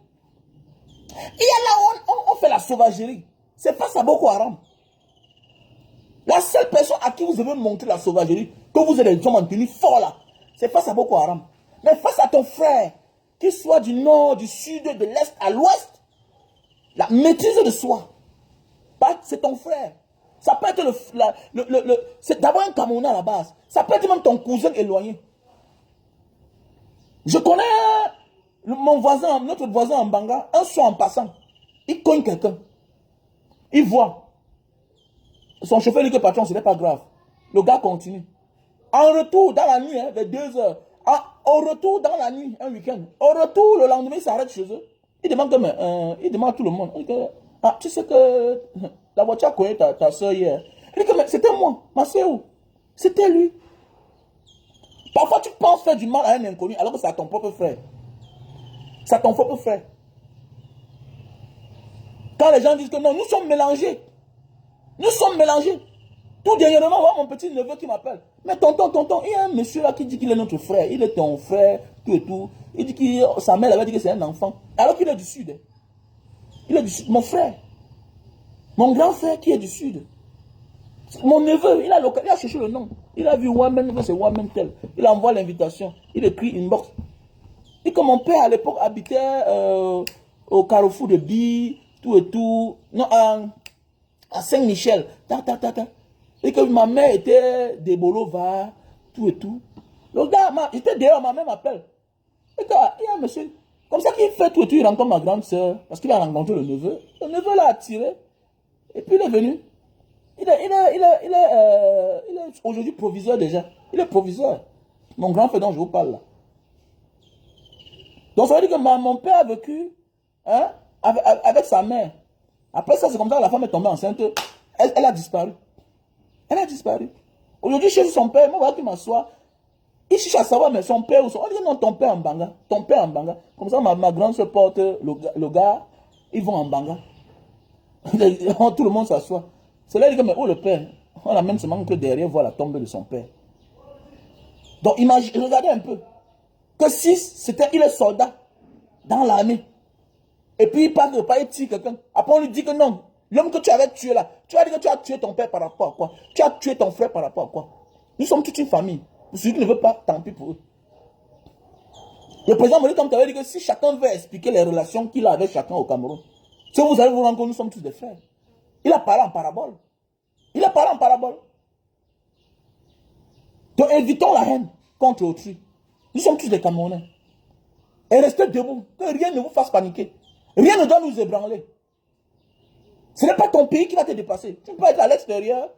Et là on fait la sauvagerie. C'est face à Boko Haram. La seule personne à qui vous devez montrer la sauvagerie, que vous êtes des hommes en tenue forts là, c'est face à Boko Haram. Mais face à ton frère, qu'il soit du nord, du sud, de l'est à l'ouest, la maîtrise de soi, c'est ton frère. Ça peut être c'est d'abord un Camerounais à la base. Ça peut être même ton cousin éloigné. Je connais mon voisin, notre voisin en Banga, un soir en passant, il cogne quelqu'un. Il voit. Son chauffeur dit que patron, ce n'est pas grave. Le gars continue. En retour, dans la nuit, vers 2 heures, au retour dans la nuit, un week-end, au retour, le lendemain, il s'arrête chez eux. Il demande, il demande à tout le monde. Il dit que, tu sais que la voiture a cogné ta soeur hier. Il dit que c'était moi, ma soeur où? C'était lui. Parfois, tu penses faire du mal à un inconnu alors que c'est à ton propre frère. C'est à ton propre frère. Quand les gens disent que non, nous sommes mélangés. Nous sommes mélangés. Tout dernièrement, moi, mon petit neveu qui m'appelle. Mais tonton, il y a un monsieur là qui dit qu'il est notre frère. Il est ton frère, tout et tout. Il dit que sa mère avait dit que c'est un enfant. Alors qu'il est du sud. Il est du sud. Mon frère. Mon grand frère qui est du sud. Mon neveu, il a cherché le nom. Il a vu Wamen, c'est Wamen tel. Il envoie l'invitation. Il écrit inbox. Et comme mon père à l'époque habitait au carrefour de Bi, tout et tout. Non, à Saint-Michel. Et que ma mère était des Bolova, tout et tout. Le gars, j'étais dehors, ma mère m'appelle. Et il y a un monsieur, comme ça qu'il fait tout et tout, il rencontre ma grande soeur, parce qu'il a rencontré le neveu. Le neveu l'a attiré. Et puis il est venu. Il est aujourd'hui proviseur déjà. Il est proviseur. Mon grand frère dont je vous parle là. Donc ça veut dire que mon père a vécu avec sa mère. Après ça, c'est comme ça que la femme est tombée enceinte. Elle a disparu. Elle a disparu. Aujourd'hui, chez son père, moi, qui m'assoit, il cherche à savoir, mais son père ou son... On dit non, ton père en Banga. Ton père en Banga. Comme ça, ma grande se porte le gars, ils vont en Banga. Tout le monde s'assoit. C'est là, il dit, mais où le père? On a même seulement que derrière voir la tombe de son père. Donc, imagine, regardez un peu. Que si il est soldat dans l'armée, et puis il part de pas tuer quelqu'un, après on lui dit que non, l'homme que tu avais tué là, tu as dit que tu as tué ton père par rapport à quoi? Tu as tué ton frère par rapport à quoi? Nous sommes toute une famille. Celui qui ne veut pas, tant pis pour eux. Le président Moïse Kamto avait dit que si chacun veut expliquer les relations qu'il a avec chacun au Cameroun, si vous allez vous rendre compte, nous sommes tous des frères. Il a parlé en parabole. Il a parlé en parabole. Donc évitons la haine contre autrui. Nous sommes tous des Camerounais. Et restez debout, que rien ne vous fasse paniquer. Rien ne doit nous ébranler. Ce n'est pas ton pays qui va te dépasser. Tu peux être à l'extérieur,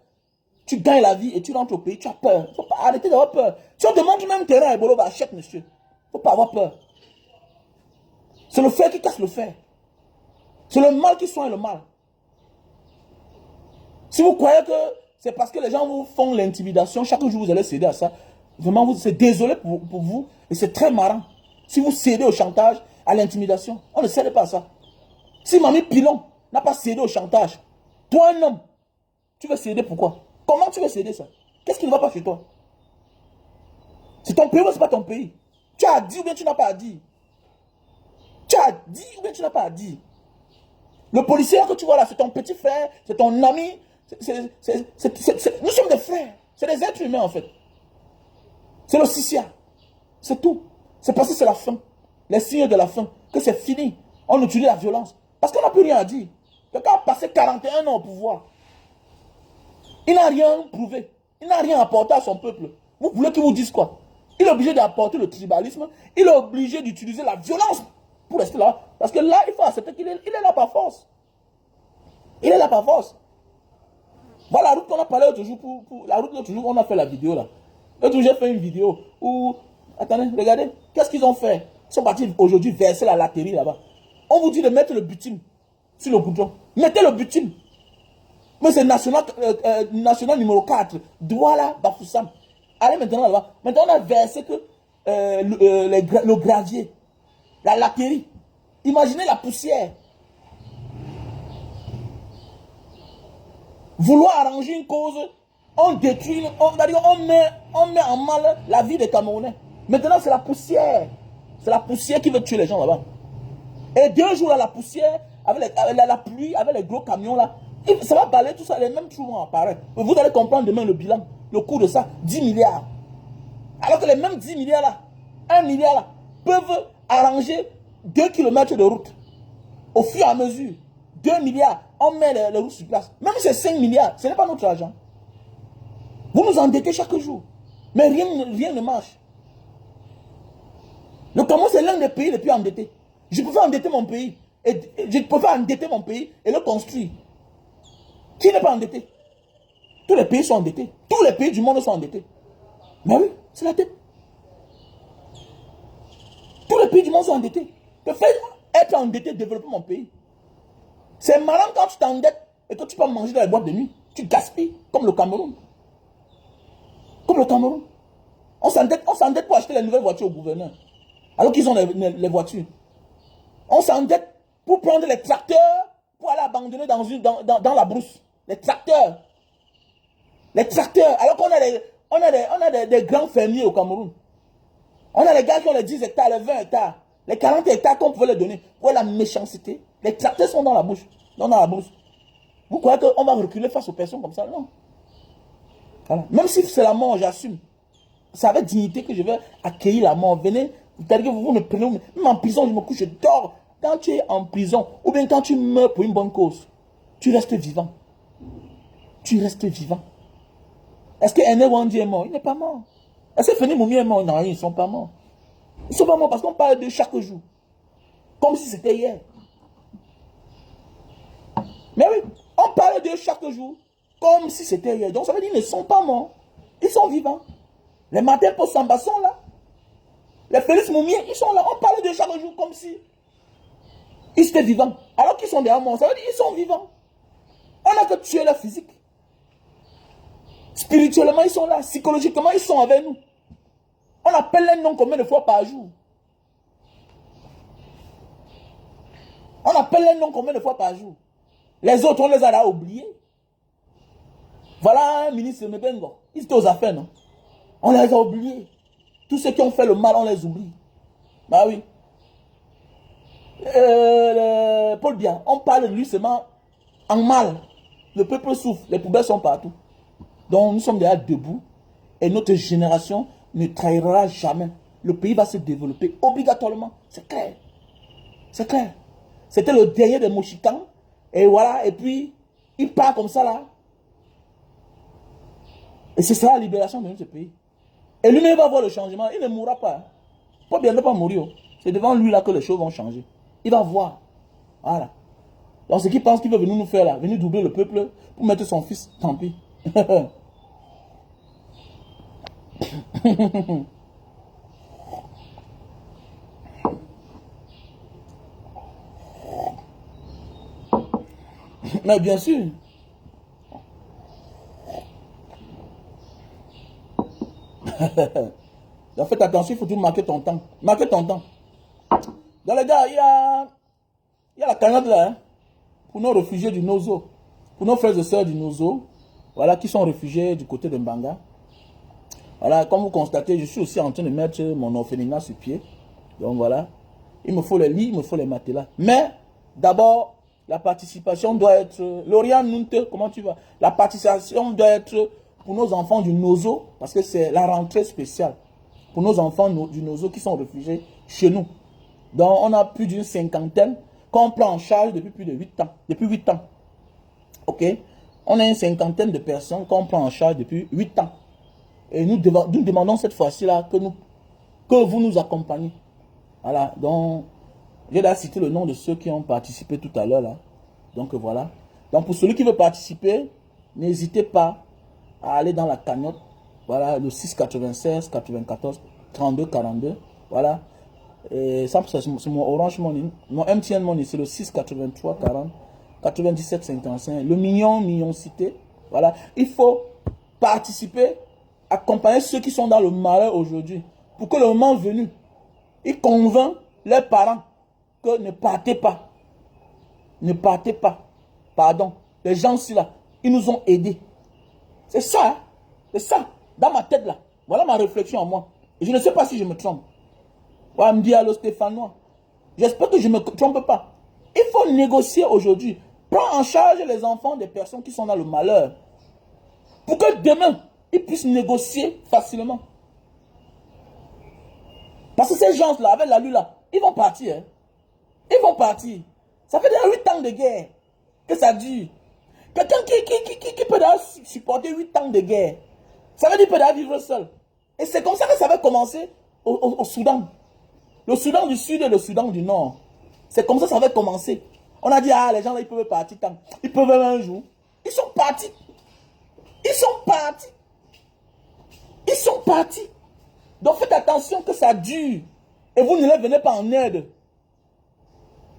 tu gagnes la vie et tu rentres au pays, tu as peur. Il ne faut pas arrêter d'avoir peur. Si on demande même terrain à Ebolo, bah achète, monsieur. Il ne faut pas avoir peur. C'est le fer qui casse le fer. C'est le mal qui soigne le mal. Si vous croyez que c'est parce que les gens vous font l'intimidation, chaque jour vous allez céder à ça, vraiment, c'est désolé pour vous et c'est très marrant. Si vous cédez au chantage, à l'intimidation, on ne cède pas à ça. Si Mamie Pilon n'a pas cédé au chantage, toi un homme, tu veux céder pourquoi? Comment tu veux céder ça? Qu'est-ce qui ne va pas chez toi? C'est ton pays ou c'est pas ton pays? Tu as dit ou bien tu n'as pas dit? Tu as dit ou bien tu n'as pas dit? Le policier que tu vois là, c'est ton petit frère, c'est ton ami. Nous sommes des frères. C'est des êtres humains en fait. C'est le Sissia. C'est tout. C'est parce que c'est la fin. Les signes de la fin. Que c'est fini. On utilise la violence. Parce qu'on n'a plus rien à dire. Quelqu'un a passé 41 ans au pouvoir. Il n'a rien prouvé. Il n'a rien apporté à son peuple. Vous voulez qu'il vous dise quoi? Il est obligé d'apporter le tribalisme. Il est obligé d'utiliser la violence pour rester là. Parce que là, il faut accepter qu'il est là par force. Il est là par force. Voilà la route qu'on a parlé l'autre jour. La route l'autre jour, on a fait la vidéo là. L'autre jour, j'ai fait une vidéo où... Attendez, regardez. Qu'est-ce qu'ils ont fait? Ils sont partis aujourd'hui verser la latérite là-bas. On vous dit de mettre le bitume sur le goudron. Mettez le bitume. Mais c'est national, numéro 4. Douala Bafoussam. Allez maintenant là-bas. Maintenant on a versé que le gravier, la latérite. Imaginez la poussière. Vouloir arranger une cause, on détruit, on met en mal la vie des Camerounais. Maintenant c'est la poussière. C'est la poussière qui veut tuer les gens là-bas. Et 2 jours là, la poussière, avec la pluie, avec les gros camions là, ça va balayer tout ça, les mêmes trous vont apparaître. Vous allez comprendre demain le bilan, le coût de ça, 10 milliards. Alors que les mêmes 10 milliards là, 1 milliard là, peuvent arranger 2 kilomètres de route. Au fur et à mesure, 2 milliards, on met les routes sur place. Même si c'est 5 milliards, ce n'est pas notre argent. Vous nous endettez chaque jour. Mais rien ne marche. Le Cameroun, c'est l'un des pays les plus endettés. Je préfère endetter mon pays. Je préfère endetter mon pays et le construire. Qui n'est pas endetté? Tous les pays sont endettés. Tous les pays du monde sont endettés. Mais oui, c'est la tête. Tous les pays du monde sont endettés. Le fait d'être endetté, développer mon pays. C'est marrant quand tu t'endettes et que tu peux manger dans les boîtes de nuit. Tu gaspilles, comme le Cameroun. Comme le Cameroun. On s'endette pour acheter les nouvelles voitures au gouverneur. Alors qu'ils ont les voitures. On s'endette pour prendre les tracteurs pour aller abandonner dans la brousse. Les tracteurs. Les tracteurs. Alors qu'on a des grands fermiers au Cameroun. On a les gars qui ont les 10 hectares, les 20 hectares, les 40 hectares qu'on pouvait les donner. Pour la méchanceté. Les tracteurs sont dans la bouche. Dans la brousse. Vous croyez qu'on va reculer face aux personnes comme ça? Non. Voilà. Même si c'est la mort, j'assume. C'est avec dignité que je vais accueillir la mort. Venez, vous me prenez, même en prison, je me couche, je dors. Quand tu es en prison, ou bien quand tu meurs pour une bonne cause, tu restes vivant. Tu restes vivant. Est-ce que Ene Wandi est mort? Il n'est pas mort. Est-ce que Feni Moumi est mort? Non, ils ne sont pas morts. Ils ne sont pas morts parce qu'on parle de chaque jour. Comme si c'était hier. Mais oui, on parle de chaque jour comme si c'était hier. Donc ça veut dire qu'ils ne sont pas morts. Ils sont vivants. Les matins pour Samba sont là. Les Félix Moumi, ils sont là. On parle de chaque jour comme si ils étaient vivants. Alors qu'ils sont déjà morts. Ça veut dire qu'ils sont vivants. On n'a que tué leur physique. Spirituellement, ils sont là. Psychologiquement, ils sont avec nous. On appelle les noms combien de fois par jour? On appelle les noms combien de fois par jour? Les autres, on les a là oubliés. Voilà un ministre Mebengo. Ils étaient aux affaires, non? On les a oubliés. Tous ceux qui ont fait le mal, on les oublie. Bah oui. Paul Biya, on parle de lui seulement en mal. Le peuple souffre, les poubelles sont partout. Donc nous sommes déjà debout et notre génération ne trahira jamais. Le pays va se développer obligatoirement. C'est clair. C'est clair. C'était le dernier des Mochitans. Et voilà, et puis il part comme ça là. Et c'est ça la libération de notre pays. Et lui-même va voir le changement. Il ne mourra pas. Pas bien, il ne va pas mourir. C'est devant lui là que les choses vont changer. Il va voir. Voilà. Donc, ce qu'il pense qu'il veut venir nous faire là, venir doubler le peuple pour mettre son fils, tant pis. Mais bien sûr. Donc faites attention, il faut toujours marquer ton temps. Marquez ton temps. Dans les gars, il y a la cagnotte là, hein, pour nos réfugiés du Nozo. Pour nos frères et sœurs du Nozo, voilà, qui sont réfugiés du côté de Mbanga. Voilà, comme vous constatez, je suis aussi en train de mettre mon orphelinat sur pied. Donc voilà, il me faut les lits, il me faut les matelas. Mais, d'abord, la participation doit être... Lauriane Nunte, comment tu vas? La participation doit être pour nos enfants du Nozo, parce que c'est la rentrée spéciale. Pour nos enfants du Nozo qui sont réfugiés chez nous. Donc, on a plus d'une cinquantaine qu'on prend en charge depuis plus de 8 ans. Depuis 8 ans. Ok? On a une cinquantaine de personnes qu'on prend en charge depuis 8 ans. Et nous demandons cette fois-ci là que vous nous accompagnez. Voilà. Donc, j'ai là cité le nom de ceux qui ont participé tout à l'heure là. Donc voilà. Donc pour celui qui veut participer, n'hésitez pas à aller dans la cagnotte. Voilà, le 696 94 32 42. Voilà. Et ça, c'est mon Orange Money. Mon MTN Money, c'est le 683 40 97 55. Le million cité. Voilà. Il faut participer, accompagner ceux qui sont dans le malheur aujourd'hui. Pour que le moment venu, ils convainquent leurs parents que ne partez pas. Ne partez pas. Pardon. Les gens-ci là, ils nous ont aidés. C'est ça. Hein? C'est ça. Dans ma tête là. Voilà ma réflexion à moi. Et je ne sais pas si je me trompe. Ouais, me dit allô Stéphanois. J'espère que je ne me trompe pas. Il faut négocier aujourd'hui. Prends en charge les enfants des personnes qui sont dans le malheur. Pour que demain, ils puissent négocier facilement. Parce que ces gens-là, avec la lue là, ils vont partir. Hein? Ils vont partir. Ça fait déjà 8 ans de guerre que ça dure. Quelqu'un qui peut déjà supporter 8 ans de guerre, ça veut dire qu'il peut déjà vivre seul. Et c'est comme ça que ça va commencer au Soudan. Le Soudan du Sud et le Soudan du Nord. C'est comme ça que ça va commencer. On a dit, ah, les gens là, ils peuvent partir tant. Ils peuvent même un jour. Ils sont partis. Ils sont partis. Ils sont partis. Donc faites attention que ça dure. Et vous ne les venez pas en aide.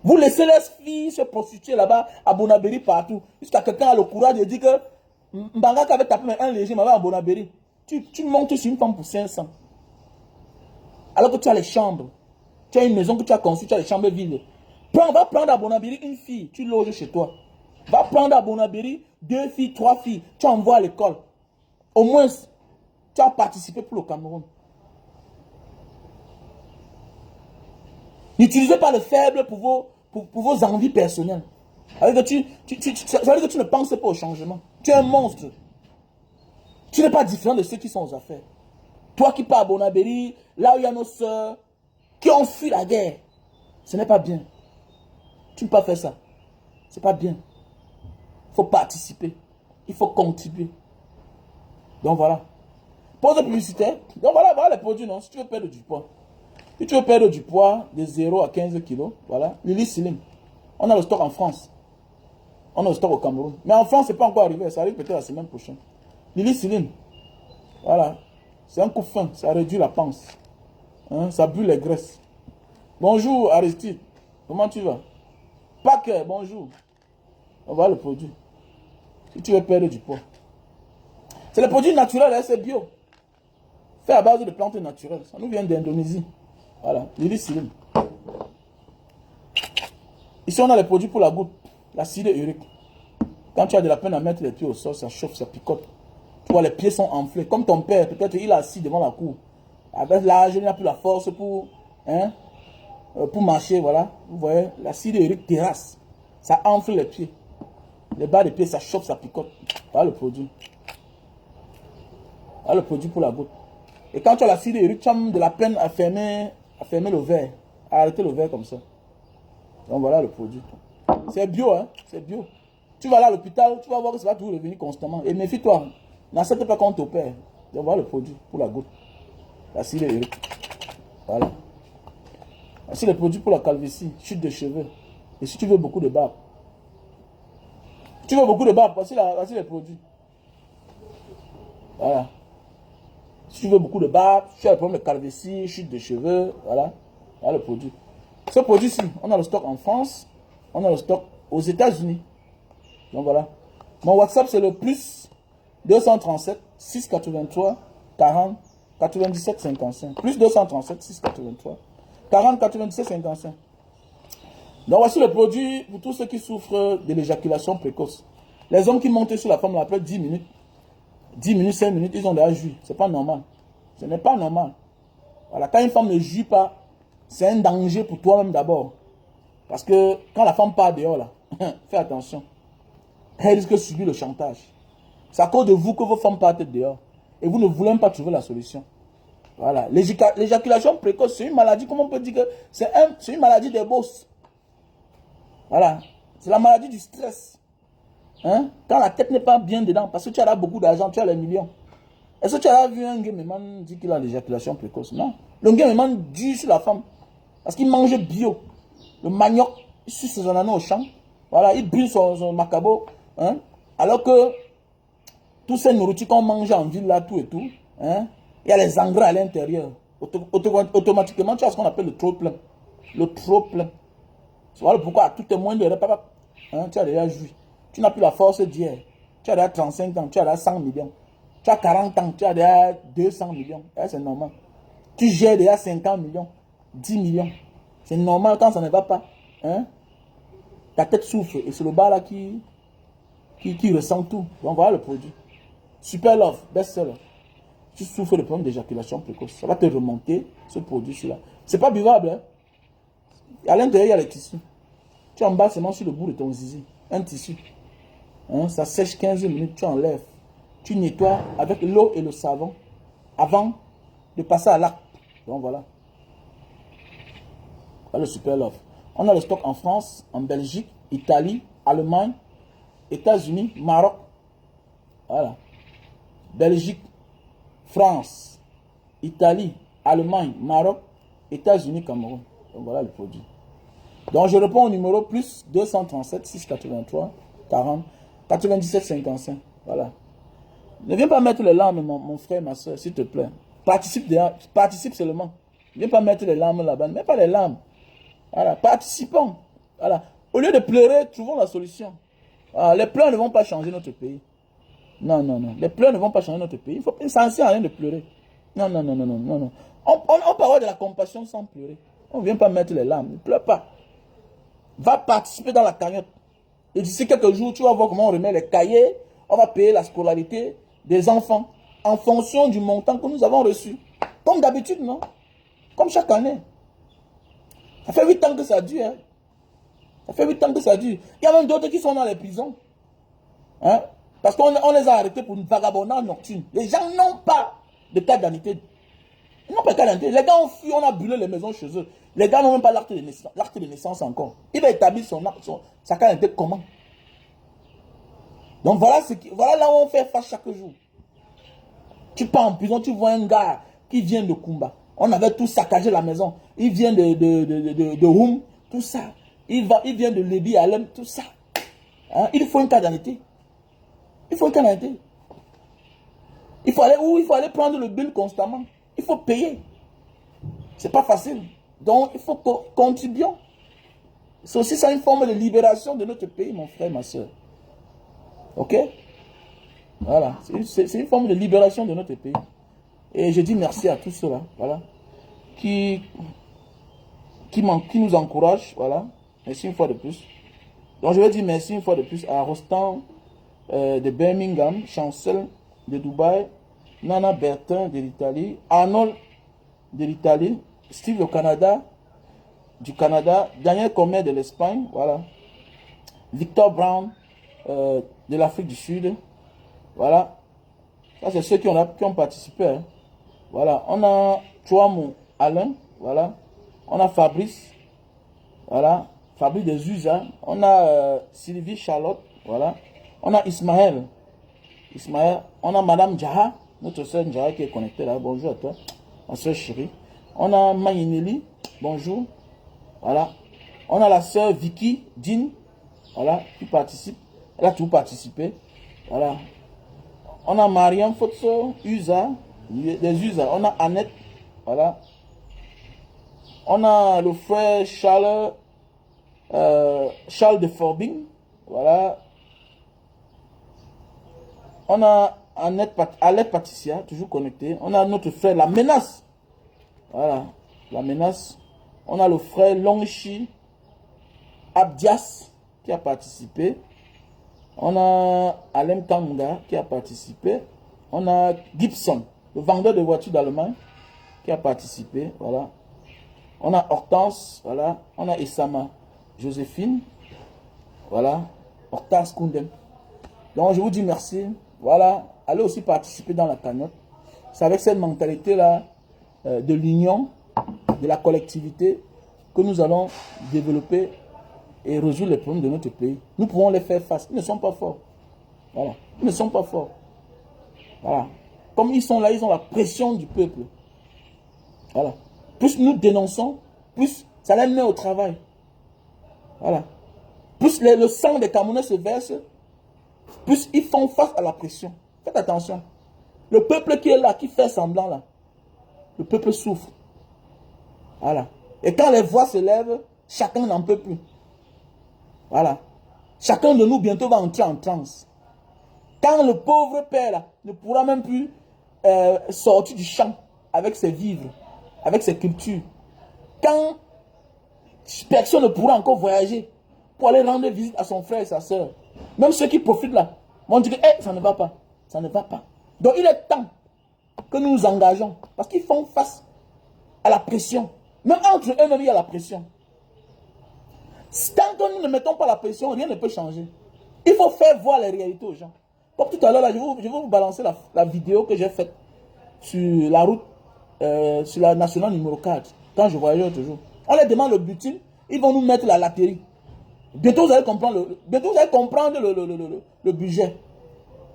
Vous laissez les filles se prostituer là-bas à Bonabéry partout. Jusqu'à quelqu'un a le courage de dire que Mbanga qui avait tapé un léger m'avait à Bonabéry. Tu montes sur une femme pour 500. Alors que tu as les chambres. Tu as une maison que tu as construite, tu as les chambres vides. Va prendre à Bonabéry une fille, tu loges chez toi. Va prendre à Bonabéry 2 filles, 3 filles, tu envoies à l'école. Au moins, tu as participé pour le Cameroun. N'utilisez pas le faible pour vos envies personnelles. Ça veut dire que tu ne penses pas au changement. Tu es un monstre. Tu n'es pas différent de ceux qui sont aux affaires. Toi qui pars à Bonabéry, là où il y a nos soeurs qui ont fui la guerre. Ce n'est pas bien. Tu ne peux pas faire ça. Ce n'est pas bien. Il faut participer. Il faut contribuer. Donc voilà. Pause publicitaire. Donc voilà les produits, non. Si tu veux perdre du poids. Si tu veux perdre du poids de 0 à 15 kilos, voilà. Lily Slim. On a le stock en France. On a le stock au Cameroun. Mais en France, ce n'est pas encore arrivé. Ça arrive peut-être la semaine prochaine. Lily Slim. Voilà. C'est un coup fin. Ça réduit la panse. Hein? Ça brûle les graisses. Bonjour Aristide. Comment tu vas? Paquet, bonjour. On va le produit. Si tu veux perdre du poids. C'est le produit naturel, hein, c'est bio. Fait à base de plantes naturelles. Ça nous vient d'Indonésie. Voilà, Lily Slim. Ici, on a les produits pour la goutte. L'acide urique. Quand tu as de la peine à mettre les pieds au sol, ça chauffe, ça picote. Tu vois, les pieds sont enflés. Comme ton père, peut-être il est assis devant la cour. Avec l'âge, il n'a plus la force pour marcher, voilà. Vous voyez, l'acide urique terrasse. Ça enfle les pieds. Les bas des pieds, ça chauffe, ça picote. Voilà le produit. Voilà le produit pour la goutte. Et quand tu as l'acide urique, tu as de la peine à fermer le verre. À arrêter le verre comme ça. Donc voilà le produit. C'est bio, hein. C'est bio. Tu vas là à l'hôpital, tu vas voir que ça va toujours revenir constamment. Et méfie-toi. N'accepte pas qu'on t'opère. Donc voilà le produit pour la goutte. Voici les... Voilà. Voici les produits pour la calvitie, chute de cheveux. Et si tu veux beaucoup de barbe. Tu veux beaucoup de barbe, voici les produits. Voilà. Si tu veux beaucoup de barbe, si tu as des problèmes de calvitie, chute de cheveux, voilà. Voilà le produit. Ce produit-ci, on a le stock en France, on a le stock aux États-Unis. Donc voilà. Mon WhatsApp, c'est le plus 237 683 40 97 55. Plus 237 683 40 97 55. Donc voici le produit pour tous ceux qui souffrent de l'éjaculation précoce. Les hommes qui montent sur la femme après 10 minutes, 10 minutes, 5 minutes, ils ont déjà joui. C'est pas normal. Ce n'est pas normal. Voilà, quand une femme ne jouit pas, c'est un danger pour toi-même d'abord. Parce que quand la femme part dehors, là, fais attention. Elle risque de subir le chantage. C'est à cause de vous que vos femmes partent dehors. Et vous ne voulez même pas trouver la solution. Voilà. L'éjaculation précoce, c'est une maladie, comment on peut dire que c'est une maladie des bosses. Voilà. C'est la maladie du stress. Hein? Quand la tête n'est pas bien dedans, parce que tu as là beaucoup d'argent, tu as les millions. Est-ce que tu as vu un gameman dire qu'il a l'éjaculation précoce? Non. Le gameman dit sur la femme. Parce qu'il mange bio. Le manioc, il suce son anneau au champ. Voilà, il brûle son macabo. Hein? Alors que toutes ces nourritures qu'on mange en ville, là, tout et tout, hein? Il y a les engrais à l'intérieur. Automatiquement, tu as ce qu'on appelle le trop plein. Le trop plein. Voilà pourquoi à tout témoin de repas, hein, tu as déjà joui. Tu n'as plus la force d'hier. Tu as déjà 35 ans, tu as déjà 100 millions. Tu as 40 ans, tu as déjà 200 millions. C'est normal. Tu gères déjà 50 millions, 10 millions. C'est normal quand ça ne va pas. Hein? Ta tête souffre et c'est le bas là qui ressent tout. Donc voilà le produit. Super Love, best-seller. Tu souffres de problème d'éjaculation précoce. Ça va te remonter ce produit-là. C'est pas buvable. Hein? À l'intérieur, il y a les tissus. Tu emballes seulement sur le bout de ton zizi. Un tissu. Hein? Ça sèche 15 minutes, tu enlèves. Tu nettoies avec l'eau et le savon avant de passer à l'acte. Donc voilà. Voilà le Super Love. On a le stock en France, en Belgique, Italie, Allemagne, États-Unis, Maroc. Voilà. Belgique, France, Italie, Allemagne, Maroc, États-Unis, Cameroun. Donc voilà le produit. Donc je réponds au numéro plus 237 683 40 97 55. Voilà. Ne viens pas mettre les larmes, mon frère, ma soeur, s'il te plaît. Participe seulement. Ne viens pas mettre les larmes là-bas. Ne mets pas les larmes. Voilà. Participons. Voilà. Au lieu de pleurer, trouvons la solution. Voilà. Les pleurs ne vont pas changer notre pays. Non, non, non. Les pleurs ne vont pas changer notre pays. Ça ne sert à rien de pleurer. Non, non, non, non, non, non, non. On peut avoir de la compassion sans pleurer. On ne vient pas mettre les larmes. Ne pleure pas. Va participer dans la cagnotte. Et d'ici quelques jours, tu vas voir comment on remet les cahiers. On va payer la scolarité des enfants en fonction du montant que nous avons reçu. Comme d'habitude, non? Comme chaque année. Ça fait 8 ans que ça dure. Hein? Ça fait 8 ans que ça dure. Il y a même d'autres qui sont dans les prisons. Hein? Parce qu'on les a arrêtés pour une vagabondage nocturne. Les gens n'ont pas de carte d'identité. Ils n'ont pas de carte d'identité. Les gars ont fui, on a brûlé les maisons chez eux. Les gars n'ont même pas l'acte de naissance encore. Il va établir sa carte d'identité comment? Donc voilà, voilà là où on fait face chaque jour. Tu pars en prison, tu vois un gars qui vient de Kumba. On avait tout saccagé la maison. Il vient de Roum, tout ça. Il vient de Lébi Alem, tout ça. Hein? Il faut une carte d'identité. Il faut une carte d'identité. Il faut aller où? Il faut aller prendre le bill constamment. Il faut payer. C'est pas facile. Donc il faut contribuer. C'est aussi ça une forme de libération de notre pays, mon frère, ma soeur. Ok? Voilà. C'est une forme de libération de notre pays. Et je dis merci à tous ceux-là, voilà, qui nous encouragent, voilà. Merci une fois de plus. Donc je vais dire merci une fois de plus à Rostand de Birmingham, Chancel de Dubaï, Nana Bertin de l'Italie, Arnold de l'Italie, Steve du Canada, Daniel Comet de l'Espagne, voilà. Victor Brown de l'Afrique du Sud, voilà. Ça c'est ceux qui ont participé. Hein. Voilà, on a Chouamou Alain, voilà. On a Fabrice, voilà. Fabrice des USA. On a Sylvie Charlotte, voilà. On a Ismaël. On a Madame Djaha, notre soeur Djaha qui est connectée là. Bonjour à toi. ma soeur chérie. On a Mayineli, bonjour. Voilà. On a la soeur Vicky Dean, voilà, qui participe. Elle a tout participé. Voilà. On a Mariam Fotso, Usa, des Usa. On a Annette, voilà. On a le frère Charles, Charles de Forbing, voilà. On a Alette Patricia, toujours connecté. On a notre frère La Menace, voilà, La Menace. On a le frère Longchi Abdias qui a participé. On a Alem Kanga qui a participé. On a Gibson, le vendeur de voitures d'Allemagne, qui a participé, voilà. On a Hortense, voilà. On a Essama Joséphine, voilà. Hortense Koundem. Donc je vous dis merci. Voilà. Allez aussi participer dans la cagnotte. C'est avec cette mentalité-là de l'union, de la collectivité, que nous allons développer et résoudre les problèmes de notre pays. Nous pourrons les faire face. Ils ne sont pas forts. Voilà. Ils ne sont pas forts. Voilà. Comme ils sont là, ils ont la pression du peuple. Voilà. Plus nous dénonçons, plus ça les met au travail. Voilà. Plus le sang des Camerounais se verse, plus ils font face à la pression. Faites attention. Le peuple qui est là, qui fait semblant là, le peuple souffre. Voilà. Et quand les voix se lèvent, chacun n'en peut plus. Voilà. Chacun de nous bientôt va entrer en transe. Quand le pauvre père là, ne pourra même plus sortir du champ avec ses vivres, avec ses cultures. Quand personne ne pourra encore voyager pour aller rendre visite à son frère et sa soeur. Même ceux qui profitent là vont dire que hey, ça ne va pas. Ça ne va pas. Donc il est temps que nous nous engageons. Parce qu'ils font face à la pression. Même entre eux-mêmes, il y a la pression. Tant que nous ne mettons pas la pression, rien ne peut changer. Il faut faire voir les réalités aux gens. Comme tout à l'heure, je vais vous balancer la vidéo que j'ai faite sur la route, sur la nationale numéro 4, quand je voyageais l'autre jour. On leur demande le bulletin, ils vont nous mettre la latérite. Bientôt vous allez comprendre le budget.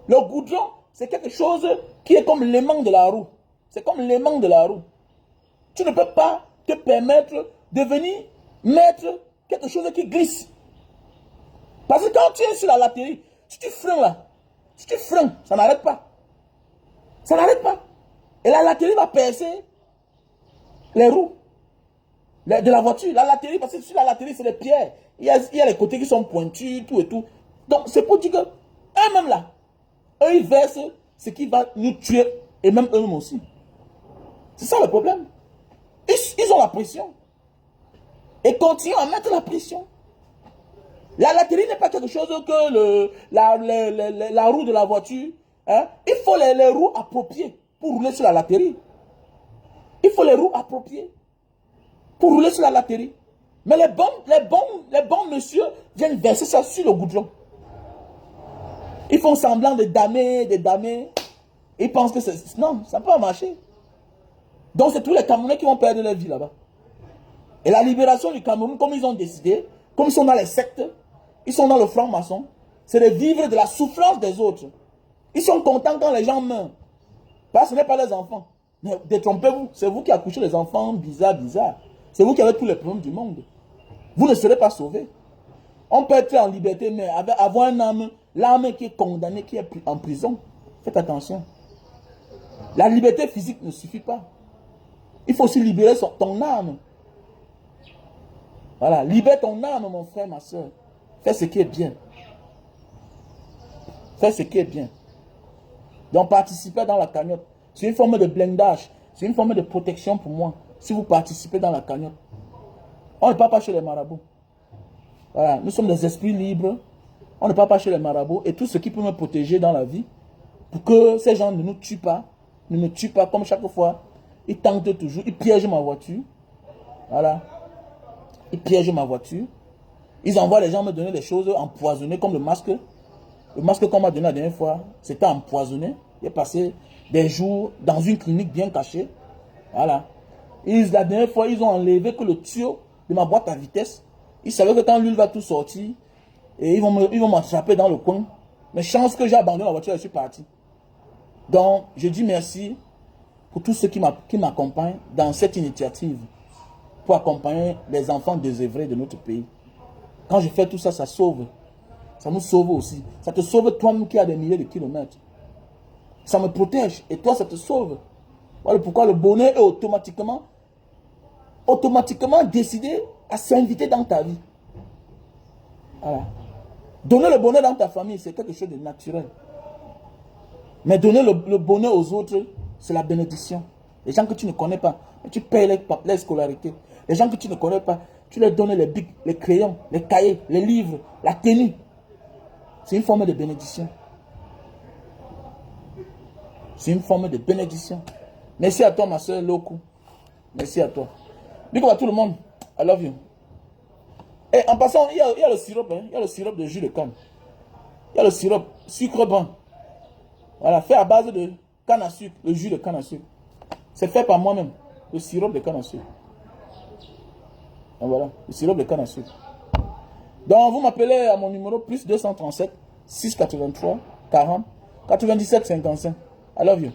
Le goudron, c'est quelque chose qui est comme l'aimant de la roue. C'est comme l'aimant de la roue. Tu ne peux pas te permettre de venir mettre quelque chose qui glisse. Parce que quand tu es sur la latérite, si tu freines là, si tu freines, ça n'arrête pas. Ça n'arrête pas. Et la latérite va percer les roues de la voiture. La latérite, parce que sur la latérite, c'est des pierres. Il y a les côtés qui sont pointus, tout et tout. Donc, c'est pour dire que eux-mêmes là, eux, ils versent ce qui va nous tuer, et même eux-mêmes aussi. C'est ça le problème. Ils ont la pression. Et continuent à mettre la pression. La latérite n'est pas quelque chose que la roue de la voiture. Hein? Il faut les roues appropriées pour rouler sur la latérite. Il faut les roues appropriées pour rouler sur la latérite. Mais les bons messieurs viennent verser ça sur le goudron. Ils font semblant de damer. Ils pensent que c'est... Non, ça ne peut pas marcher. Donc c'est tous les Camerounais qui vont perdre leur vie là-bas. Et la libération du Cameroun, comme ils ont décidé, comme ils sont dans les sectes, ils sont dans le franc-maçon, c'est de vivre de la souffrance des autres. Ils sont contents quand les gens meurent. Parce que ce n'est pas les enfants. Mais détrompez-vous, c'est vous qui accouchez les enfants bizarres. C'est vous qui avez tous les problèmes du monde. Vous ne serez pas sauvés. On peut être en liberté, mais avoir un âme, l'âme qui est condamnée, qui est en prison. Faites attention. La liberté physique ne suffit pas. Il faut aussi libérer ton âme. Voilà, libère ton âme, mon frère, ma soeur. Fais ce qui est bien. Fais ce qui est bien. Donc, participez dans la cagnotte. C'est une forme de blindage. C'est une forme de protection pour moi. Si vous participez dans la cagnotte. On ne part pas chez les marabouts. Voilà, nous sommes des esprits libres. On ne part pas chez les marabouts. Et tout ce qui peut me protéger dans la vie, pour que ces gens ne nous tuent pas, ne me tuent pas comme chaque fois. Ils tentent toujours, ils piègent ma voiture. Voilà. Ils piègent ma voiture. Ils envoient les gens me donner des choses empoisonnées comme le masque. Le masque qu'on m'a donné la dernière fois, c'était empoisonné. Il est passé des jours dans une clinique bien cachée. Voilà. La dernière fois, ils ont enlevé que le tuyau de ma boîte à vitesse. Ils savaient que quand l'huile va tout sortir, et ils vont m'attraper dans le coin. Mais chance que j'ai abandonné la voiture et je suis parti. Donc, je dis merci pour tous ceux qui m'accompagnent dans cette initiative pour accompagner les enfants désœuvrés de notre pays. Quand je fais tout ça, ça sauve. Ça nous sauve aussi. Ça te sauve toi-même qui as des milliers de kilomètres. Ça me protège et toi, ça te sauve. Voilà pourquoi le bonheur est automatiquement décidé à s'inviter dans ta vie. Voilà. Donner le bonheur dans ta famille, c'est quelque chose de naturel. Mais donner le bonheur aux autres, c'est la bénédiction. Les gens que tu ne connais pas, tu payes les scolarités. Les gens que tu ne connais pas, tu leur donnes les bics, les crayons, les cahiers, les livres, la tenue. C'est une forme de bénédiction. C'est une forme de bénédiction. Merci à toi, ma soeur Loku. Merci à toi. Big up à tout le monde. I love you. Et en passant, il y a le sirop. Hein. Il y a le sirop de jus de canne. Il y a le sirop sucre brun. Voilà, fait à base de canne à sucre, le jus de canne à sucre. C'est fait par moi-même. Le sirop de canne à sucre. Et voilà, le sirop de canne à sucre. Donc, vous m'appelez à mon numéro plus 237 683 40 97 55. I love you.